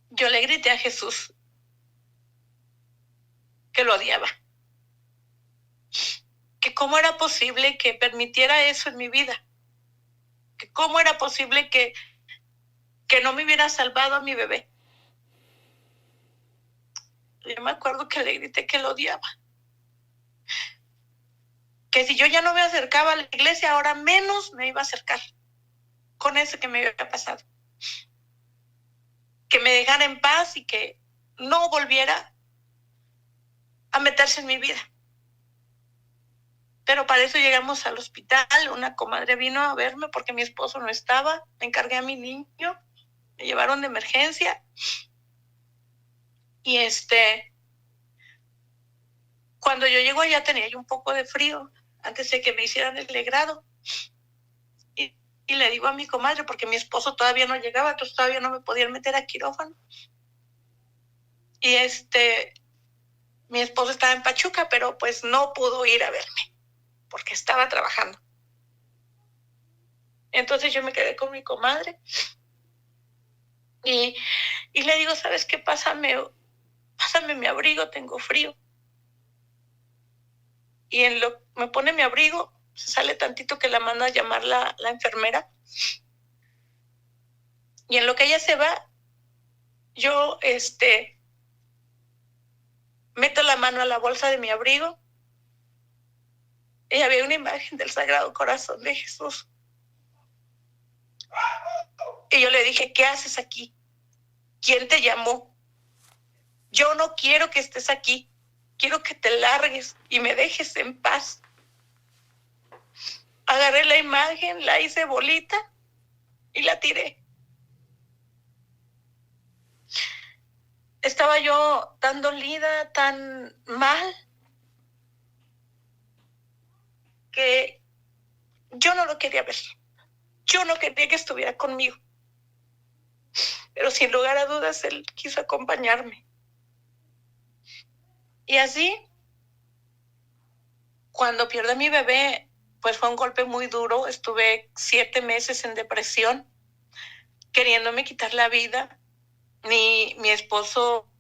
yo le grité a Jesús que lo odiaba, que cómo era posible que permitiera eso en mi vida, que cómo era posible que no me hubiera salvado a mi bebé. Yo me acuerdo que le grité que lo odiaba, que si yo ya no me acercaba a la iglesia, ahora menos me iba a acercar con eso que me había pasado, que me dejara en paz y que no volviera a meterse en mi vida. Pero para eso llegamos al hospital, una comadre vino a verme porque mi esposo no estaba, me encargué a mi niño, me llevaron de emergencia y cuando yo llego allá tenía yo un poco de frío antes de que me hicieran el legrado y le digo a mi comadre porque mi esposo todavía no llegaba, entonces todavía no me podían meter a quirófano y mi esposo estaba en Pachuca, pero pues no pudo ir a verme porque estaba trabajando. Entonces yo me quedé con mi comadre y le digo, ¿sabes qué? Pásame mi abrigo, tengo frío. Y me pone mi abrigo, se sale tantito que la manda a llamar la enfermera. Y en lo que ella se va, yo meto la mano a la bolsa de mi abrigo y había una imagen del Sagrado Corazón de Jesús. Y yo le dije, ¿qué haces aquí? ¿Quién te llamó? Yo no quiero que estés aquí. Quiero que te largues y me dejes en paz. Agarré la imagen, la hice bolita y la tiré. estaba yo tan dolida, tan mal, que yo no lo quería ver. Yo no quería que estuviera conmigo. Pero sin lugar a dudas, él quiso acompañarme. Y así, cuando pierdo a mi bebé, pues fue un golpe muy duro. Estuve 7 meses en depresión, queriéndome quitar la vida. Mi esposo,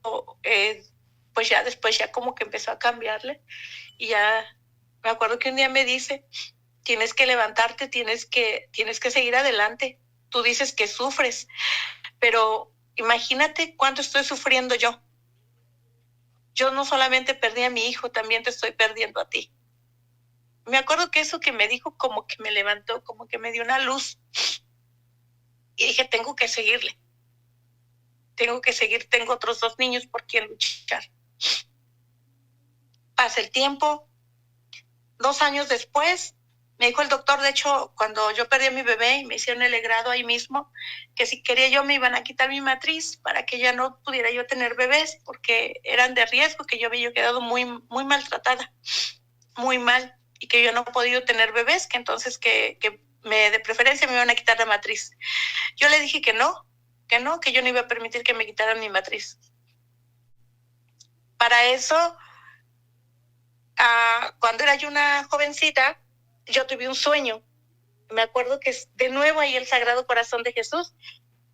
pues ya después ya como que empezó a cambiarle. Y ya me acuerdo que un día me dice, tienes que levantarte, tienes que seguir adelante. Tú dices que sufres, pero imagínate cuánto estoy sufriendo yo. Yo no solamente perdí a mi hijo, también te estoy perdiendo a ti. Me acuerdo que eso que me dijo como que me levantó, como que me dio una luz. Y dije, tengo que seguirle. Tengo que seguir, tengo otros 2 niños por quien luchar. Pasa el tiempo. 2 años después, me dijo el doctor, de hecho, cuando yo perdí a mi bebé y me hicieron el legrado ahí mismo, que si quería yo me iban a quitar mi matriz para que ya no pudiera yo tener bebés, porque eran de riesgo, que yo había quedado muy, muy maltratada, muy mal, y que yo no he podido tener bebés, que entonces que de preferencia me iban a quitar la matriz. Yo le dije que no, que yo no iba a permitir que me quitaran mi matriz. Para eso, cuando era yo una jovencita, yo tuve un sueño. Me acuerdo que de nuevo ahí el Sagrado Corazón de Jesús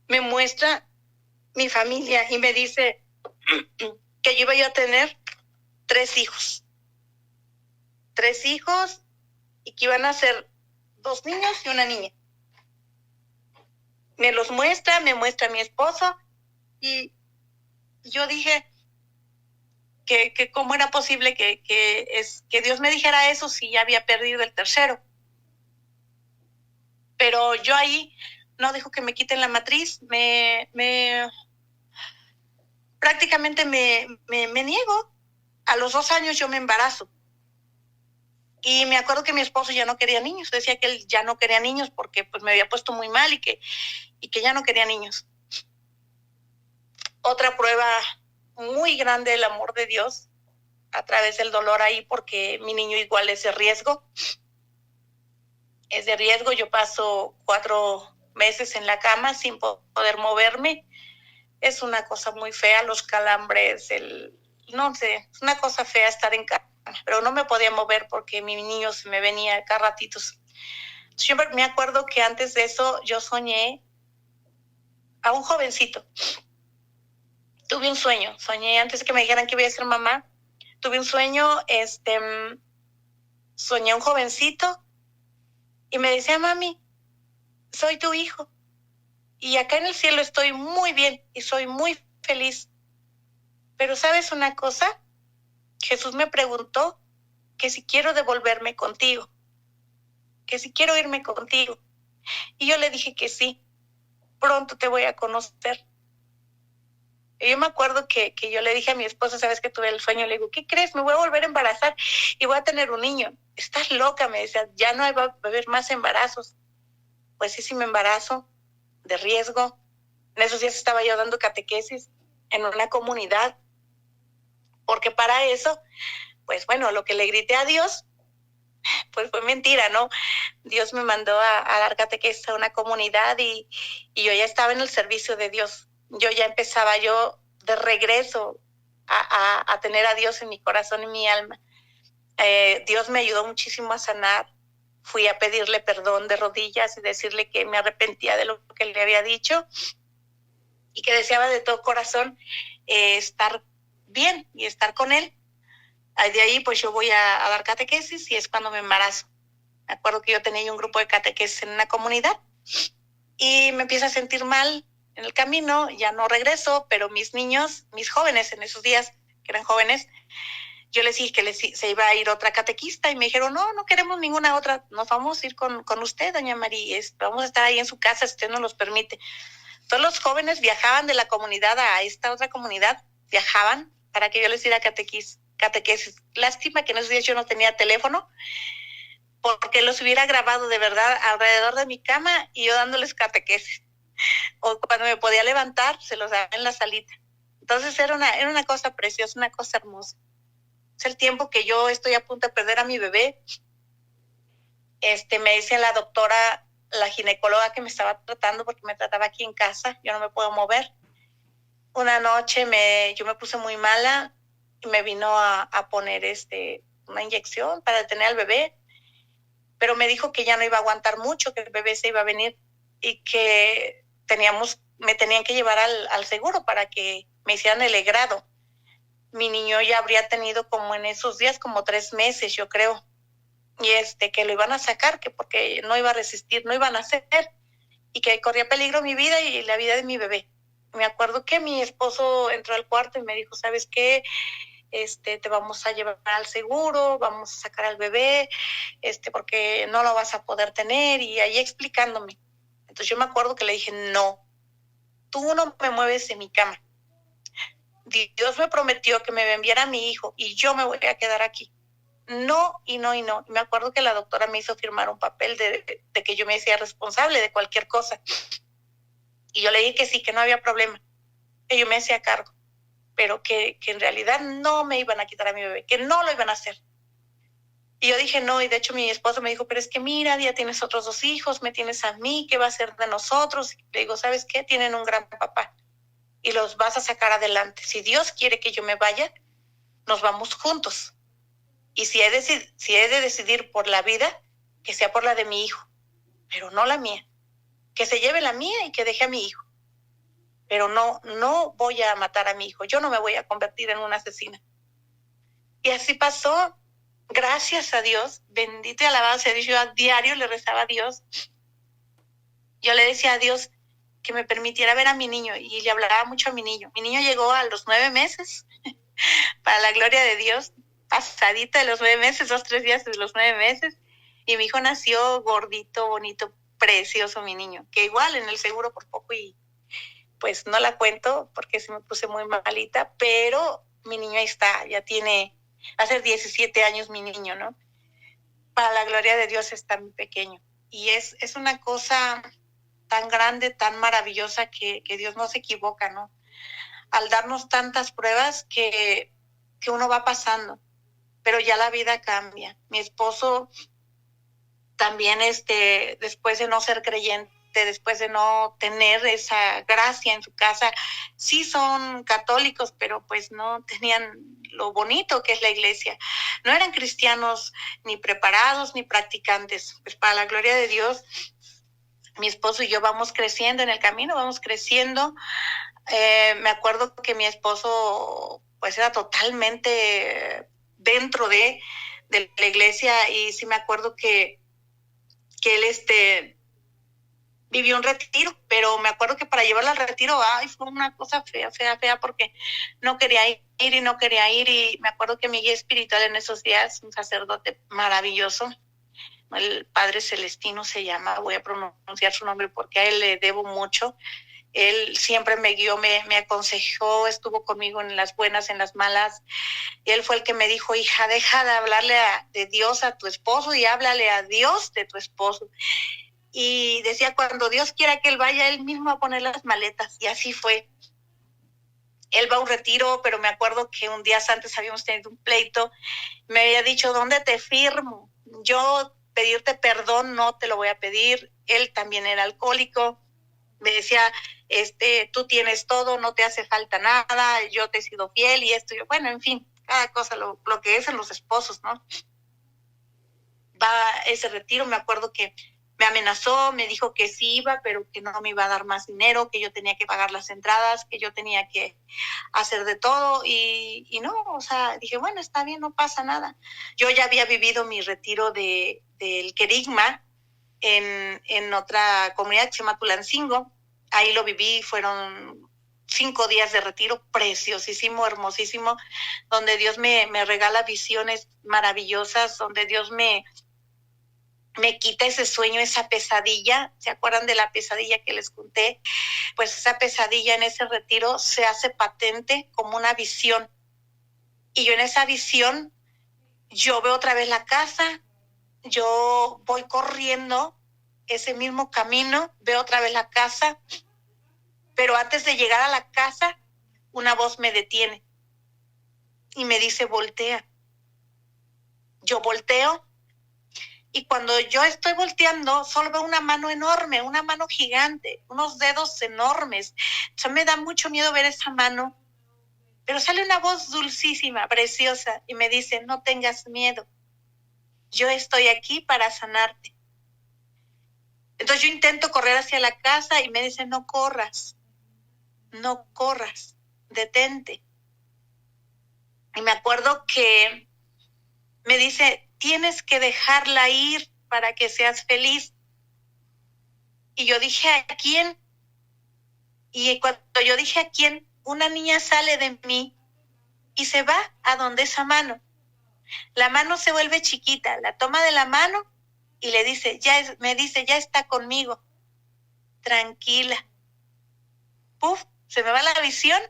me muestra mi familia y me dice que yo iba a tener 3 hijos. 3 hijos y que iban a ser 2 niños y una niña. Me los muestra, me muestra a mi esposo y yo dije que cómo era posible que Dios me dijera eso si ya había perdido el tercero. Pero yo ahí no dejo que me quiten la matriz, prácticamente me niego. A los 2 años yo me embarazo. Y me acuerdo que mi esposo ya no quería niños, decía que él ya no quería niños porque pues me había puesto muy mal y que ya no quería niños. Otra prueba muy grande del amor de Dios a través del dolor ahí, porque mi niño igual es de riesgo. Es de riesgo, yo paso 4 meses en la cama sin poder moverme. Es una cosa muy fea, los calambres, no sé, es una cosa fea estar en cama, pero no me podía mover porque mi niño se me venía cada ratitos. Siempre me acuerdo que antes de eso yo soñé a un jovencito. Tuve un sueño, soñé antes de que me dijeran que iba a ser mamá. Tuve un sueño, soñé a un jovencito y me decía, mami, soy tu hijo. Y acá en el cielo estoy muy bien y soy muy feliz. Pero ¿sabes una cosa? Jesús me preguntó que si quiero devolverme contigo, que si quiero irme contigo. Y yo le dije que sí, pronto te voy a conocer. Y yo me acuerdo que yo le dije a mi esposa, ¿sabes que tuve el sueño? Le digo, ¿qué crees? Me voy a volver a embarazar y voy a tener un niño. Estás loca, me decía, ya no va a haber más embarazos. Pues sí me embarazo, de riesgo. En esos días estaba yo dando catequesis en una comunidad, porque para eso, pues bueno, lo que le grité a Dios, pues fue mentira, ¿no? Dios me mandó a dar catequesis a una comunidad y yo ya estaba en el servicio de Dios. Yo ya empezaba yo de regreso a tener a Dios en mi corazón y mi alma. Dios me ayudó muchísimo a sanar. Fui a pedirle perdón de rodillas y decirle que me arrepentía de lo que le había dicho y que deseaba de todo corazón estar bien y estar con él. De ahí pues yo voy a dar catequesis y es cuando me embarazo. Me acuerdo que yo tenía un grupo de catequesis en una comunidad y me empiezo a sentir mal en el camino, ya no regreso, pero mis niños, mis jóvenes en esos días, que eran jóvenes, yo les dije que se iba a ir otra catequista y me dijeron, no queremos ninguna otra, nos vamos a ir con usted, doña María, vamos a estar ahí en su casa si usted nos los permite. Todos los jóvenes viajaban de la comunidad a esta otra comunidad, viajaban para que yo les diera catequesis. Lástima que en esos días yo no tenía teléfono, porque los hubiera grabado de verdad alrededor de mi cama y yo dándoles catequesis. O cuando me podía levantar, se los daba en la salita. Entonces era una cosa preciosa, una cosa hermosa. Es el tiempo que yo estoy a punto de perder a mi bebé. Me dice la doctora, la ginecóloga que me estaba tratando, porque me trataba aquí en casa, yo no me puedo mover. Una noche yo me puse muy mala y me vino a poner una inyección para detener al bebé, pero me dijo que ya no iba a aguantar mucho, que el bebé se iba a venir y que me tenían que llevar al seguro para que me hicieran el legrado. Mi niño ya habría tenido como en esos días como 3 meses, yo creo, y que lo iban a sacar, que porque no iba a resistir, no iban a hacer, y que corría peligro mi vida y la vida de mi bebé. Me acuerdo que mi esposo entró al cuarto y me dijo, ¿sabes qué? Te vamos a llevar al seguro, vamos a sacar al bebé, porque no lo vas a poder tener, y ahí explicándome. Entonces yo me acuerdo que le dije, no, tú no me mueves de mi cama. Dios me prometió que me enviara a mi hijo y yo me voy a quedar aquí. No, y no, y no. Y me acuerdo que la doctora me hizo firmar un papel de que yo me hacía responsable de cualquier cosa. Y yo le dije que sí, que no había problema, que yo me hacía cargo, pero que en realidad no me iban a quitar a mi bebé, que no lo iban a hacer. Y yo dije no, y de hecho mi esposo me dijo, pero es que mira, ya tienes otros 2 hijos, me tienes a mí, ¿qué va a ser de nosotros? Y le digo, ¿sabes qué? Tienen un gran papá y los vas a sacar adelante. Si Dios quiere que yo me vaya, nos vamos juntos. Y si he de decidir por la vida, que sea por la de mi hijo, pero no la mía. Que se lleve la mía y que deje a mi hijo. Pero no voy a matar a mi hijo. Yo no me voy a convertir en una asesina. Y así pasó. Gracias a Dios, bendito y alabado sea Dios. Yo a diario le rezaba a Dios. Yo le decía a Dios que me permitiera ver a mi niño, y le hablaba mucho a mi niño. Mi niño llegó a los 9 meses, para la gloria de Dios, pasadita de los 9 meses, 2, 3 días de los 9 meses. Y mi hijo nació gordito, bonito, precioso, mi niño, que igual en el seguro por poco y pues no la cuento porque se me puse muy malita, pero mi niño ahí está, ya tiene, va a ser 17 años mi niño, ¿no? Para la gloria de Dios está muy pequeño. Y es una cosa tan grande, tan maravillosa que Dios no se equivoca, ¿no? Al darnos tantas pruebas que uno va pasando, pero ya la vida cambia. Mi esposo también, después de no ser creyente, después de no tener esa gracia en su casa, sí son católicos, pero pues no tenían lo bonito que es la iglesia. No eran cristianos ni preparados ni practicantes. Pues para la gloria de Dios, mi esposo y yo vamos creciendo en el camino, vamos creciendo. Me acuerdo que mi esposo pues era totalmente dentro de la iglesia, y sí me acuerdo que él vivió un retiro, pero me acuerdo que para llevarlo al retiro, ay, fue una cosa fea, fea, fea, porque no quería ir y no quería ir. Y me acuerdo que mi guía espiritual en esos días, un sacerdote maravilloso, el Padre Celestino se llama, voy a pronunciar su nombre porque a él le debo mucho. Él siempre me guió, me aconsejó, estuvo conmigo en las buenas, en las malas. Y él fue el que me dijo, hija, deja de hablarle de Dios a tu esposo y háblale a Dios de tu esposo. Y decía, cuando Dios quiera que él vaya, él mismo a poner las maletas. Y así fue. Él va a un retiro, pero me acuerdo que un día antes habíamos tenido un pleito. Me había dicho, ¿dónde te firmo? Yo pedirte perdón no te lo voy a pedir. Él también era alcohólico. Me decía, tú tienes todo, no te hace falta nada, yo te he sido fiel y esto. Yo, bueno, en fin, cada cosa, lo que es en los esposos, ¿no? Va a ese retiro, me acuerdo que me amenazó, me dijo que sí iba, pero que no me iba a dar más dinero, que yo tenía que pagar las entradas, que yo tenía que hacer de todo, y no, o sea, dije, bueno, está bien, no pasa nada. Yo ya había vivido mi retiro del querigma en otra comunidad que se llama Tulancingo. Ahí lo viví, fueron 5 días de retiro, preciosísimo, hermosísimo, donde Dios me regala visiones maravillosas, donde Dios me quita ese sueño, esa pesadilla. ¿Se acuerdan de la pesadilla que les conté? Pues esa pesadilla en ese retiro se hace patente como una visión. Y yo en esa visión, yo veo otra vez la casa, yo voy corriendo ese mismo camino, veo otra vez la casa, pero antes de llegar a la casa, una voz me detiene y me dice, voltea. Yo volteo y cuando yo estoy volteando, solo veo una mano enorme, una mano gigante, unos dedos enormes. O sea, me da mucho miedo ver esa mano, pero sale una voz dulcísima, preciosa, y me dice, no tengas miedo, yo estoy aquí para sanarte. Entonces yo intento correr hacia la casa y me dice, no corras, detente. Y me acuerdo que me dice, tienes que dejarla ir para que seas feliz. Y yo dije, ¿a quién? Y cuando yo dije, ¿a quién? Una niña sale de mí y se va a donde esa mano. La mano se vuelve chiquita, la toma de la mano y le dice, me dice, ya está conmigo. Tranquila. Puf, se me va la visión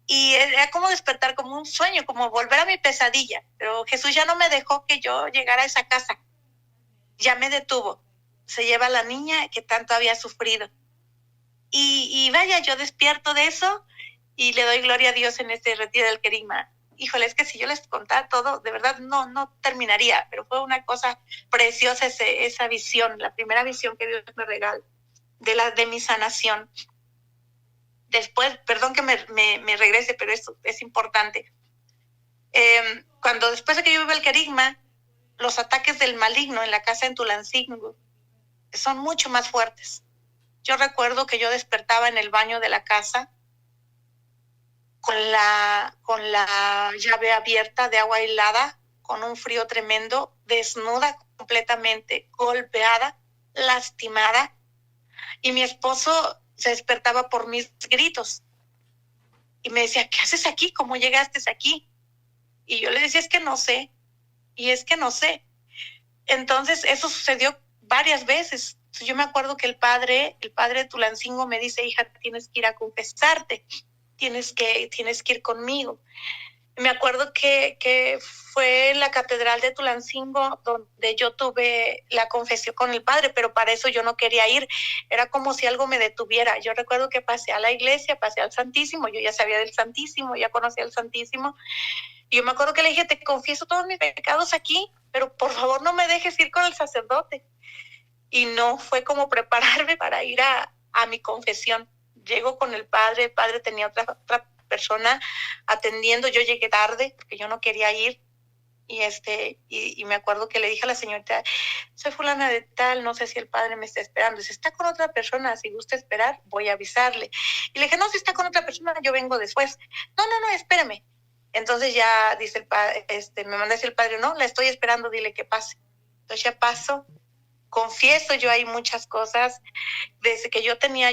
y era como despertar, como un sueño, como volver a mi pesadilla. Pero Jesús ya no me dejó que yo llegara a esa casa. Ya me detuvo. Se lleva a la niña que tanto había sufrido. Y vaya, yo despierto de eso y le doy gloria a Dios en este retiro del Querigma. Híjole, es que si yo les contara todo, de verdad no terminaría, pero fue una cosa preciosa esa visión, la primera visión que Dios me regaló de mi sanación. Después, perdón que me regrese, pero esto es importante. Cuando después de que yo vivo el Querigma, los ataques del maligno en la casa en Tulancingo son mucho más fuertes. Yo recuerdo que yo despertaba en el baño de la casa con la llave abierta de agua helada, con un frío tremendo, desnuda completamente, golpeada, lastimada, y mi esposo se despertaba por mis gritos y me decía, ¿qué haces aquí? ¿Cómo llegaste aquí? Y yo le decía, es que no sé, y es que no sé. Entonces eso sucedió varias veces. Yo me acuerdo que el padre de Tulancingo me dice, hija, tienes que ir a confesarte, tienes que ir conmigo. Me acuerdo que fue en la catedral de Tulancingo donde yo tuve la confesión con el padre, pero para eso yo no quería ir, era como si algo me detuviera. Yo recuerdo que pasé a la iglesia, pasé al Santísimo, yo ya sabía del Santísimo, ya conocía al Santísimo, y yo me acuerdo que le dije, te confieso todos mis pecados aquí, pero por favor no me dejes ir con el sacerdote. Y no, fue como prepararme para ir a mi confesión. Llego con el padre tenía otra persona atendiendo, yo llegué tarde porque yo no quería ir, y me acuerdo que le dije a la señorita, soy fulana de tal, no sé si el padre me está esperando. Dice, está con otra persona, si gusta esperar, voy a avisarle. Y le dije, no, si está con otra persona, yo vengo después. No, espérame. Entonces ya dice el padre, me manda a decir el padre, no, la estoy esperando, dile que pase. Entonces ya paso, confieso yo hay muchas cosas, desde que yo tenía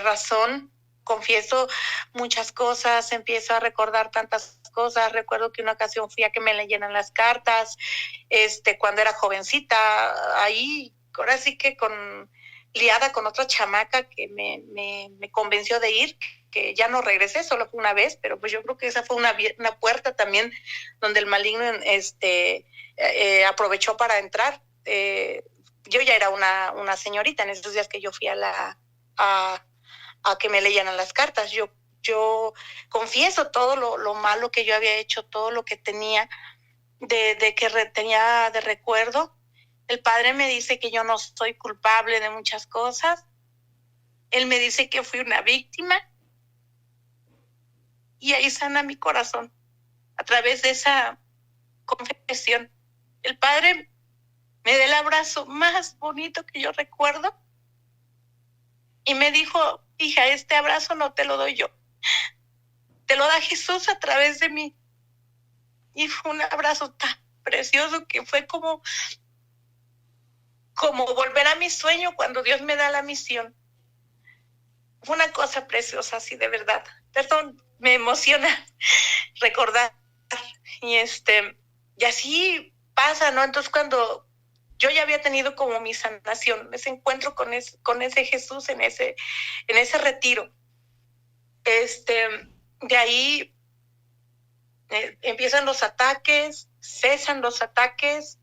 razón, confieso muchas cosas, empiezo a recordar tantas cosas. Recuerdo que una ocasión fui a que me leyeran las cartas, cuando era jovencita, ahí, ahora sí que liada con otra chamaca que me convenció de ir, que ya no regresé, solo fue una vez, pero pues yo creo que esa fue una puerta también donde el maligno aprovechó para entrar. Yo ya era una señorita en esos días que yo fui a que me leyeran las cartas. Yo confieso todo lo malo que yo había hecho, todo lo que tenía tenía de recuerdo. El padre me dice que yo no soy culpable de muchas cosas. Él me dice que fui una víctima. Y ahí sana mi corazón a través de esa confesión. El padre me dio el abrazo más bonito que yo recuerdo y me dijo, hija, este abrazo no te lo doy yo, te lo da Jesús a través de mí. Y fue un abrazo tan precioso que fue como volver a mi sueño cuando Dios me da la misión. Fue una cosa preciosa, así de verdad. Perdón, me emociona recordar. Y así pasa, ¿no? Entonces cuando yo ya había tenido como mi sanación, ese encuentro con ese Jesús en ese retiro, de ahí empiezan los ataques, cesan los ataques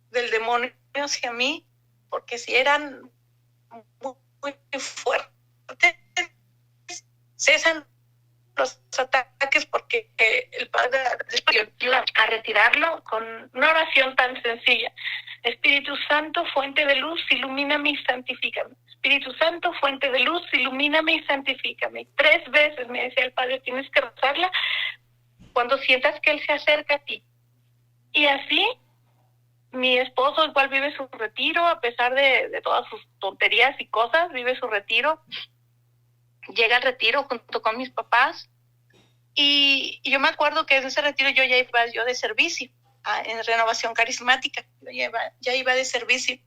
del demonio hacia mí, porque si eran muy, muy fuertes, cesan los ataques porque el padre a retirarlo con una oración tan sencilla. Espíritu Santo, fuente de luz, ilumíname y santifícame. Espíritu Santo, fuente de luz, ilumíname y santifícame. 3 veces me decía el padre, tienes que rezarla cuando sientas que él se acerca a ti. Y así mi esposo igual vive su retiro, a pesar de todas sus tonterías y cosas, vive su retiro. Llega al retiro junto con mis papás. Y yo me acuerdo que en ese retiro yo ya iba yo de servicio, en Renovación Carismática, ya iba de servicio.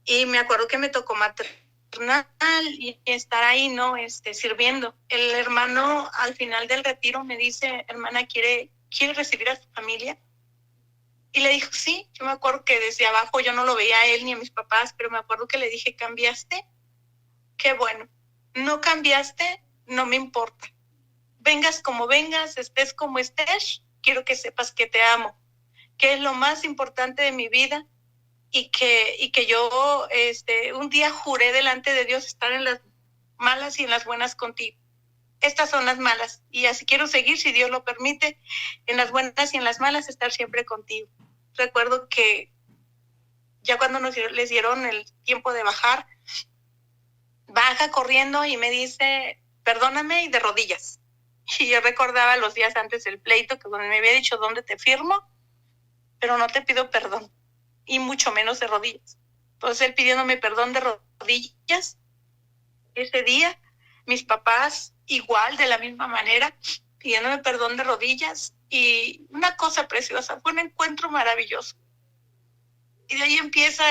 Y me acuerdo que me tocó maternal y estar ahí, ¿no? Sirviendo. El hermano al final del retiro me dice, hermana, ¿quiere recibir a su familia? Y le dijo, sí. Yo me acuerdo que desde abajo yo no lo veía a él ni a mis papás, pero me acuerdo que le dije, ¿cambiaste? Qué bueno. No cambiaste, no me importa. Vengas como vengas, estés como estés, quiero que sepas que te amo, que es lo más importante de mi vida y que yo un día juré delante de Dios estar en las malas y en las buenas contigo. Estas son las malas y así quiero seguir, si Dios lo permite, en las buenas y en las malas estar siempre contigo. Recuerdo que ya cuando les dieron el tiempo de baja corriendo y me dice, perdóname, y de rodillas. Y yo recordaba los días antes del pleito que me había dicho, ¿dónde te firmo? Pero no te pido perdón, y mucho menos de rodillas. Entonces él pidiéndome perdón de rodillas. Ese día, mis papás igual, de la misma manera, pidiéndome perdón de rodillas. Y una cosa preciosa, fue un encuentro maravilloso. Y de ahí empieza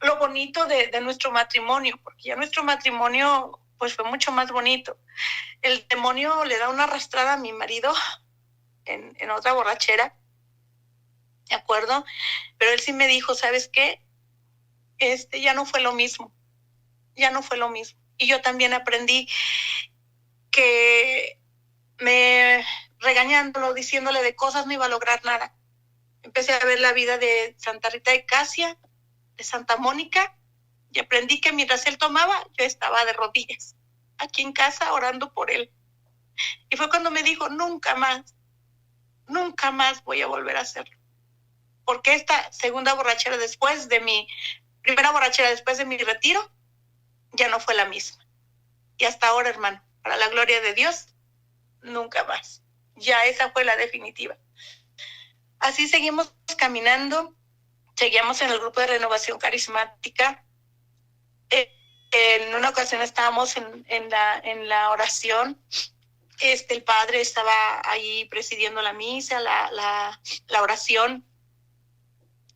lo bonito de nuestro matrimonio, porque ya nuestro matrimonio pues fue mucho más bonito. El demonio le da una arrastrada a mi marido en otra borrachera, ¿de acuerdo? Pero él sí me dijo, ¿sabes qué? Ya no fue lo mismo, ya no fue lo mismo. Y yo también aprendí que regañándolo, diciéndole de cosas, no iba a lograr nada. Empecé a ver la vida de Santa Rita de Casia, de Santa Mónica, y aprendí que mientras él tomaba, yo estaba de rodillas, aquí en casa, orando por él. Y fue cuando me dijo, nunca más voy a volver a hacerlo. Porque esta segunda borrachera después de mi retiro, ya no fue la misma. Y hasta ahora, hermano, para la gloria de Dios, nunca más. Ya esa fue la definitiva. Así seguimos caminando, seguíamos en el grupo de Renovación Carismática. En una ocasión estábamos en la oración. El padre estaba ahí presidiendo la misa, la oración.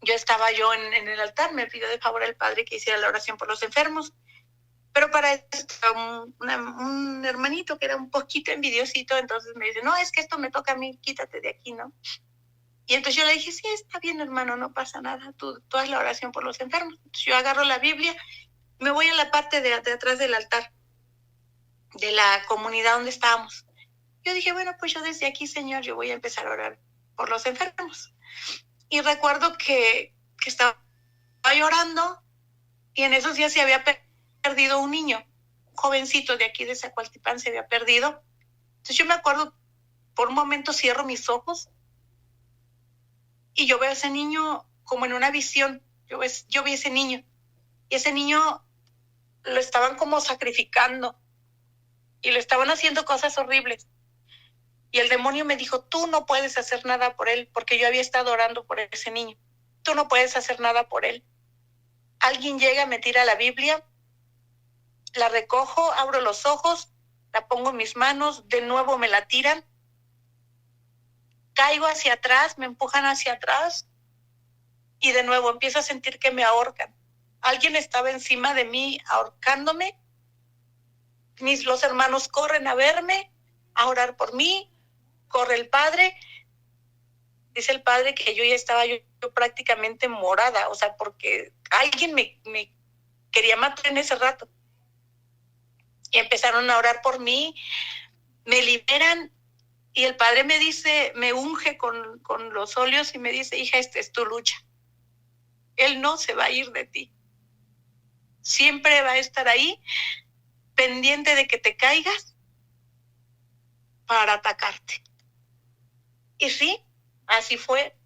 Yo estaba en el altar, me pidió de favor al padre que hiciera la oración por los enfermos. Pero para eso un hermanito que era un poquito envidiosito, entonces me dice, no, es que esto me toca a mí, quítate de aquí, ¿no? Y entonces yo le dije, sí, está bien, hermano, no pasa nada, tú haz la oración por los enfermos. Entonces yo agarro la Biblia, me voy a la parte de atrás del altar, de la comunidad donde estábamos. Yo dije, bueno, pues yo desde aquí, Señor, yo voy a empezar a orar por los enfermos. Y recuerdo que estaba llorando y en esos días se había perdido un niño, un jovencito de aquí de Zacualtipán se había perdido. Entonces yo me acuerdo, por un momento cierro mis ojos y yo veo a ese niño como en una visión. Yo vi a ese niño y ese niño lo estaban como sacrificando y le estaban haciendo cosas horribles. Y el demonio me dijo, tú no puedes hacer nada por él, porque yo había estado orando por ese niño. Tú no puedes hacer nada por él. Alguien llega, me tira la Biblia, la recojo, abro los ojos, la pongo en mis manos, de nuevo me la tiran, caigo hacia atrás, me empujan hacia atrás y de nuevo empiezo a sentir que me ahorcan. Alguien estaba encima de mí ahorcándome. Los hermanos corren a verme, a orar por mí, corre el padre. Dice el padre que yo ya estaba yo prácticamente morada, o sea, porque alguien me quería matar en ese rato. Y empezaron a orar por mí, me liberan y el padre me dice, me unge con los óleos y me dice, hija, esta es tu lucha. Él no se va a ir de ti. siempre va a estar ahí, pendiente de que te caigas para atacarte. Y sí, así fue.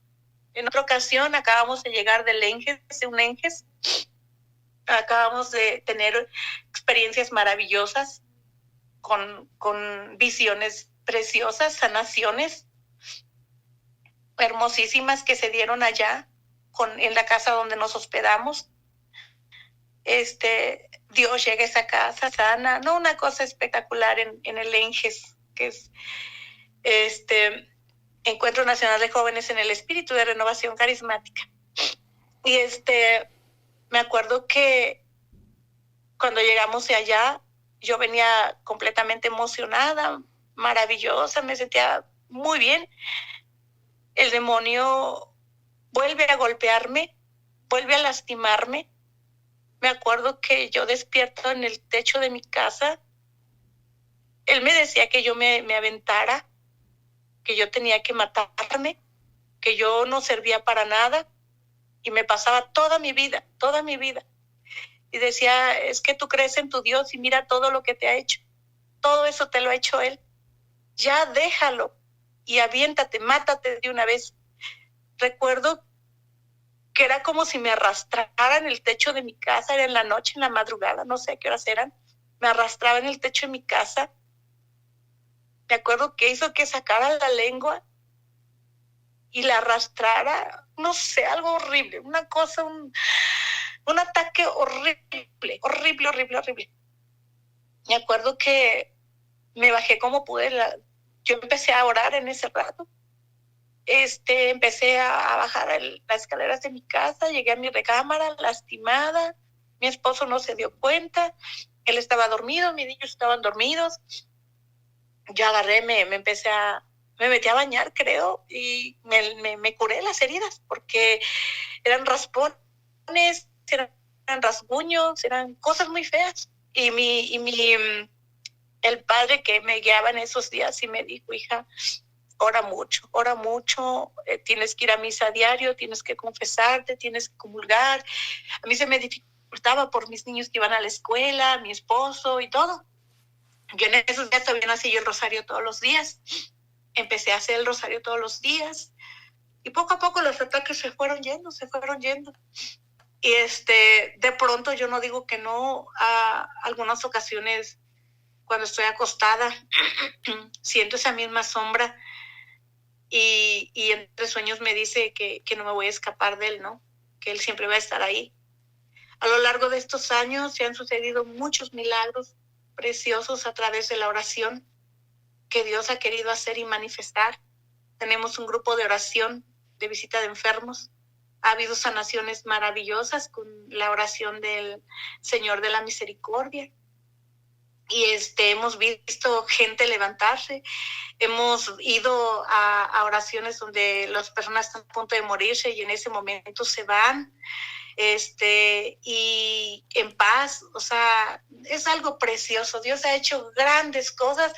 En otra ocasión acabamos de llegar de un Lenges, acabamos de tener experiencias maravillosas con visiones preciosas, sanaciones hermosísimas que se dieron allá en la casa donde nos hospedamos. Dios llega a esa casa, sana, no, una cosa espectacular en el Lenges, que es Encuentro Nacional de Jóvenes en el Espíritu de Renovación Carismática. Y me acuerdo que cuando llegamos de allá, yo venía completamente emocionada, maravillosa, me sentía muy bien. El demonio vuelve a golpearme, vuelve a lastimarme. Me acuerdo que yo despierto en el techo de mi casa. Él me decía que yo me aventara, que yo tenía que matarme, que yo no servía para nada. Y me pasaba toda mi vida. Y decía, es que tú crees en tu Dios y mira todo lo que te ha hecho. Todo eso te lo ha hecho Él. Ya déjalo y aviéntate, mátate de una vez. Recuerdo que era como si me arrastrara en el techo de mi casa, era en la noche, en la madrugada, no sé qué horas eran. Me arrastraba en el techo de mi casa. Me acuerdo que hizo que sacara la lengua y la arrastrara, no sé, algo horrible, una cosa, un ataque horrible. Me acuerdo que me bajé como pude, yo empecé a orar en ese rato. Empecé a bajar las escaleras de mi casa, llegué a mi recámara lastimada, mi esposo no se dio cuenta, él estaba dormido, mis niños estaban dormidos. Yo agarré, me metí a bañar, creo, y me curé las heridas, porque eran raspones, eran rasguños, eran cosas muy feas. Y el padre que me guiaba en esos días y me dijo, hija, ora mucho, tienes que ir a misa a diario, tienes que confesarte, tienes que comulgar. A mí se me dificultaba por mis niños que iban a la escuela, mi esposo y todo. Yo en esos días todavía no hacía el rosario todos los días. Empecé a hacer el rosario todos los días y poco a poco los ataques se fueron yendo. Y de pronto yo no digo que no, a algunas ocasiones cuando estoy acostada siento esa misma sombra y entre sueños me dice que no me voy a escapar de él, ¿no? Que él siempre va a estar ahí. A lo largo de estos años se han sucedido muchos milagros preciosos a través de la oración que Dios ha querido hacer y manifestar. Tenemos un grupo de oración de visita de enfermos. Ha habido sanaciones maravillosas con la oración del Señor de la Misericordia. Y hemos visto gente levantarse. Hemos ido a oraciones donde las personas están a punto de morirse y en ese momento se van. Y en paz, o sea, es algo precioso. Dios ha hecho grandes cosas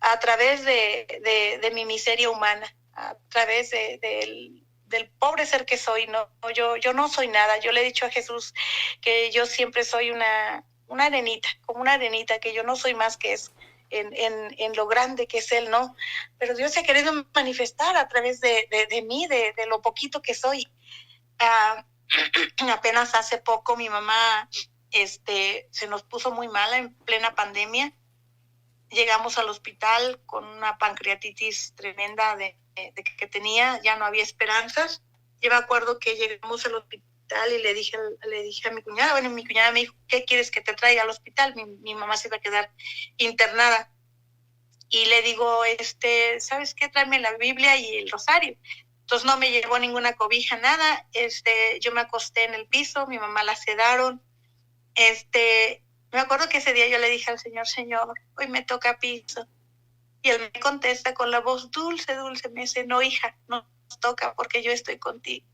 a través de mi miseria humana, a través del pobre ser que soy, ¿no? Yo no soy nada. Yo le he dicho a Jesús que yo siempre soy una arenita, como una arenita, que yo no soy más que eso, en lo grande que es Él, ¿no? Pero Dios se ha querido manifestar a través de mí, de lo poquito que soy. Apenas hace poco mi mamá se nos puso muy mala en plena pandemia. Llegamos al hospital con una pancreatitis tremenda de que tenía, ya no había esperanzas. Yo me acuerdo que llegamos al hospital y le dije a mi cuñada, bueno, mi cuñada me dijo, ¿qué quieres que te traiga al hospital? Mi mamá se iba a quedar internada. Y le digo, ¿sabes qué? Tráeme la Biblia y el rosario. Entonces no me llevó ninguna cobija, nada. Yo me acosté en el piso, mi mamá la sedaron. Me acuerdo que ese día yo le dije al Señor, Señor, hoy me toca piso. Y Él me contesta con la voz dulce, me dice, no, hija, no nos toca porque yo estoy contigo.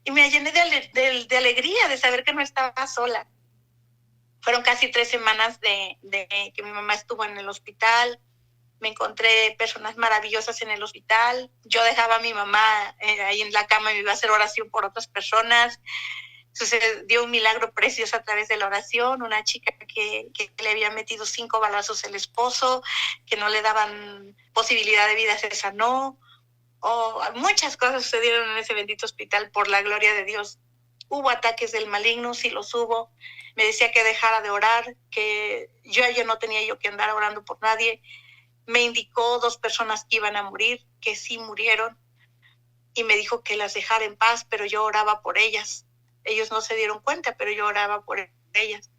Y me llené de alegría de saber que no estaba sola. Fueron casi 3 semanas de que mi mamá estuvo en el hospital. Me encontré personas maravillosas en el hospital. Yo dejaba a mi mamá ahí en la cama y me iba a hacer oración por otras personas. sucedió un milagro precioso a través de la oración. Una chica que le había metido 5 balazos el esposo, que no le daban posibilidad de vida, se sanó. Muchas cosas sucedieron en ese bendito hospital por la gloria de Dios. Hubo ataques del maligno, sí los hubo. Me decía que dejara de orar, que yo no tenía yo que andar orando por nadie. Me indicó 2 personas que iban a morir, que sí murieron, y me dijo que las dejara en paz, pero yo oraba por ellas. Ellos no se dieron cuenta, pero yo oraba por ellas.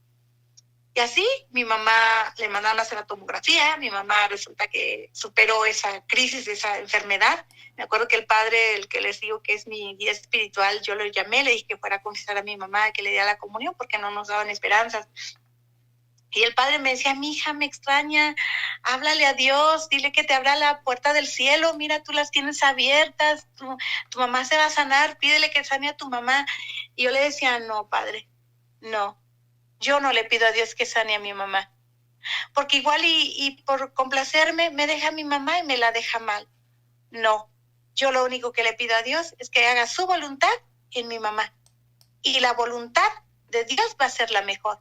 Y así mi mamá le mandaron a hacer la tomografía. Mi mamá resulta que superó esa crisis, esa enfermedad. Me acuerdo que el padre, el que les digo que es mi guía espiritual, yo lo llamé, le dije que fuera a confesar a mi mamá, que le diera la comunión, porque no nos daban esperanzas. Y el padre me decía, mi hija me extraña, háblale a Dios, dile que te abra la puerta del cielo, mira, tú las tienes abiertas, tu mamá se va a sanar, pídele que sane a tu mamá. Y yo le decía, no, padre, no, yo no le pido a Dios que sane a mi mamá, porque igual y por complacerme me deja a mi mamá y me la deja mal. No, yo lo único que le pido a Dios es que haga su voluntad en mi mamá, y la voluntad de Dios va a ser la mejor.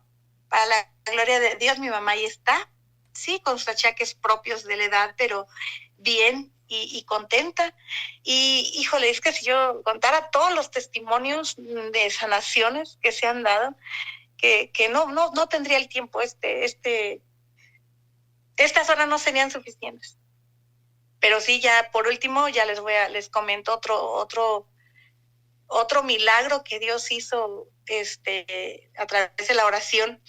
Para la gloria de Dios, mi mamá ahí está, sí, con sus achaques propios de la edad, pero bien y contenta. Y híjole, es que si yo contara todos los testimonios de sanaciones que se han dado, que no tendría el tiempo, estas horas no serían suficientes. Pero sí, ya por último, ya les comento otro milagro que Dios hizo a través de la oración.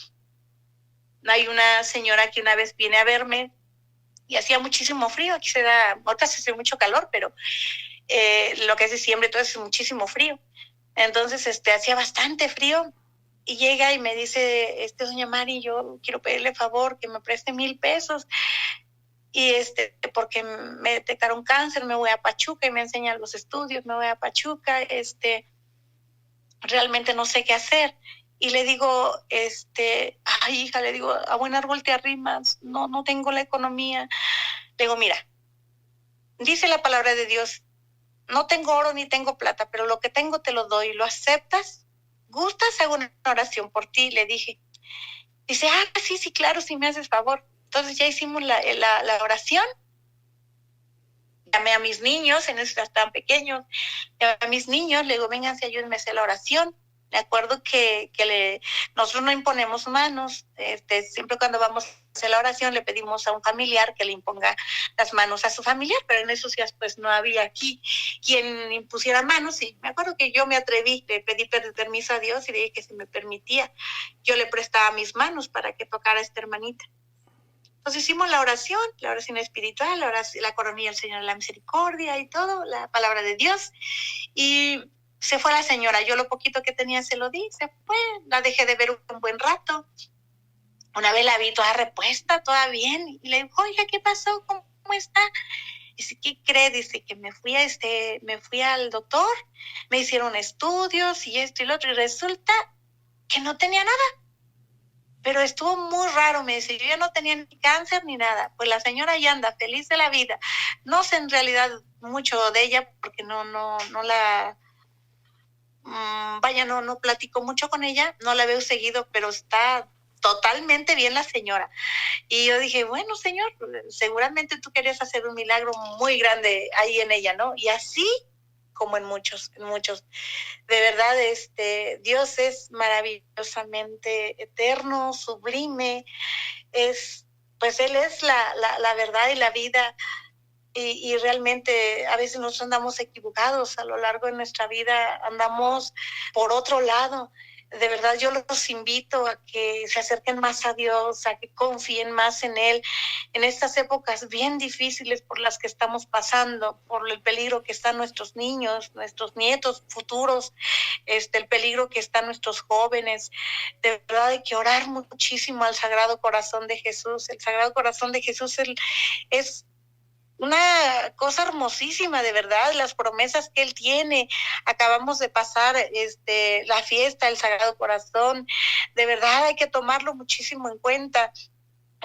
Hay una señora que una vez viene a verme y hacía muchísimo frío. Aquí ahorita se hace mucho calor, pero lo que es diciembre, todo es muchísimo frío. Entonces, hacía bastante frío y llega y me dice, doña Mari, yo quiero pedirle favor que me preste 1,000 pesos. Y porque me detectaron cáncer, me voy a Pachuca, y me enseñan los estudios, me voy a Pachuca, realmente no sé qué hacer. Y le digo, ay, hija, le digo, a buen árbol te arrimas, no tengo la economía. Le digo, mira, dice la palabra de Dios, no tengo oro ni tengo plata, pero lo que tengo te lo doy, ¿lo aceptas? ¿Gustas? Hago una oración por ti, le dije. Dice, sí, claro, si me haces favor. Entonces ya hicimos la oración. Llamé a mis niños, en eso estaban pequeños, llamé a mis niños, le digo, vénganse, ayúdenme a hacer la oración. Me acuerdo que nosotros no imponemos manos, siempre cuando vamos a hacer la oración le pedimos a un familiar que le imponga las manos a su familiar, pero en esos días pues no había aquí quien impusiera manos, y me acuerdo que yo me atreví, le pedí permiso a Dios y le dije que si me permitía, yo le prestaba mis manos para que tocara a esta hermanita. Entonces hicimos la oración espiritual, la coronilla del Señor de la Misericordia y todo, la palabra de Dios. Y se fue la señora. Yo lo poquito que tenía se lo di, se fue. La dejé de ver un buen rato. Una vez la vi toda repuesta, toda bien. Y le digo, oiga, ¿qué pasó? ¿Cómo está? Dice, ¿qué cree? Dice que me fui al doctor, me hicieron estudios y esto y lo otro. Y resulta que no tenía nada. Pero estuvo muy raro, me dice, yo ya no tenía ni cáncer ni nada. Pues la señora ya anda feliz de la vida. No sé en realidad mucho de ella porque no la, no platico mucho con ella, no la veo seguido, pero está totalmente bien la señora. Y yo dije, bueno, Señor, seguramente tú querías hacer un milagro muy grande ahí en ella, ¿no? Y así como en muchos. De verdad, Dios es maravillosamente eterno, sublime, pues Él es la verdad y la vida, y realmente a veces nos andamos equivocados a lo largo de nuestra vida, andamos por otro lado. De verdad, yo los invito a que se acerquen más a Dios, a que confíen más en Él en estas épocas bien difíciles por las que estamos pasando, por el peligro que están nuestros niños, nuestros nietos futuros, el peligro que están nuestros jóvenes. De verdad hay que orar muchísimo al Sagrado Corazón de Jesús. El Sagrado Corazón de Jesús es una cosa hermosísima, de verdad, las promesas que Él tiene. Acabamos de pasar la fiesta del Sagrado Corazón. De verdad hay que tomarlo muchísimo en cuenta.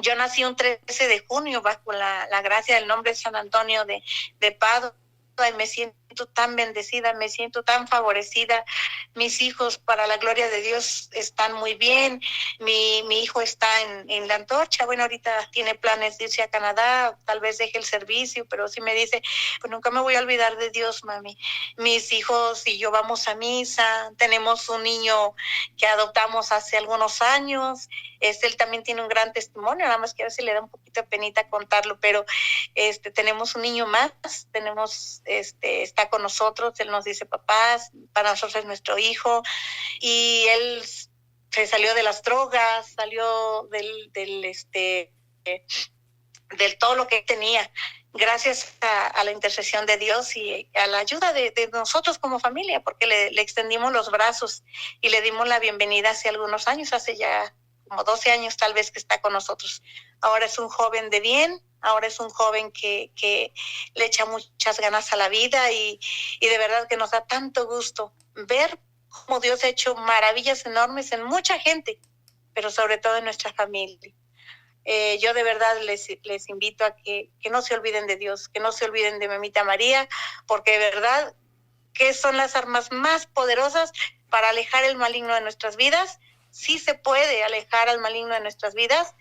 Yo nací un 13 de junio bajo la gracia del nombre de San Antonio de Padua. y me siento tan bendecida, me siento tan favorecida. Mis hijos, para la gloria de Dios, están muy bien. Mi hijo está en la antorcha. Bueno, ahorita tiene planes de irse a Canadá, tal vez deje el servicio, pero sí me dice, pues nunca me voy a olvidar de Dios, mami. Mis hijos y yo vamos a misa. Tenemos un niño que adoptamos hace algunos años. Él también tiene un gran testimonio, nada más que a veces le da un poquito de penita contarlo, pero tenemos un niño más, está con nosotros, él nos dice papás, para nosotros es nuestro hijo, y él se salió de las drogas, salió del todo lo que tenía, gracias a la intercesión de Dios y a la ayuda de nosotros como familia, porque le extendimos los brazos y le dimos la bienvenida hace algunos años, hace ya como 12 años tal vez que está con nosotros. Ahora es un joven de bien, ahora es un joven que le echa muchas ganas a la vida y de verdad que nos da tanto gusto ver cómo Dios ha hecho maravillas enormes en mucha gente, pero sobre todo en nuestra familia. Yo de verdad les invito a que no se olviden de Dios, que no se olviden de Mamita María, porque de verdad que son las armas más poderosas para alejar el maligno de nuestras vidas. Sí se puede alejar al maligno de nuestras vidas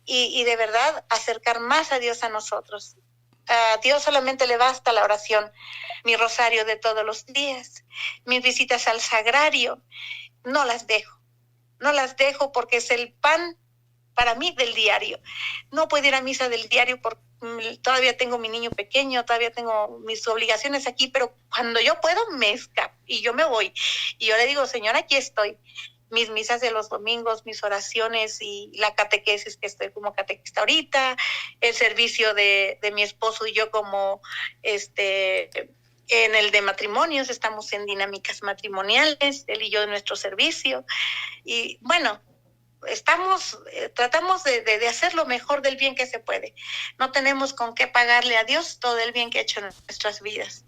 y de verdad acercar más a Dios a nosotros. A Dios solamente le basta la oración, mi rosario de todos los días, mis visitas al sagrario, no las dejo porque es el pan para mí del diario. No puedo ir a misa del diario porque todavía tengo mi niño pequeño, todavía tengo mis obligaciones aquí, pero cuando yo puedo me escapo y yo me voy. Y yo le digo, Señor, aquí estoy. Mis misas de los domingos, mis oraciones y la catequesis que estoy como catequista ahorita, el servicio de mi esposo y yo como en el de matrimonios, estamos en dinámicas matrimoniales, él y yo en nuestro servicio. Y bueno, tratamos de hacer lo mejor del bien que se puede. No tenemos con qué pagarle a Dios todo el bien que ha hecho en nuestras vidas.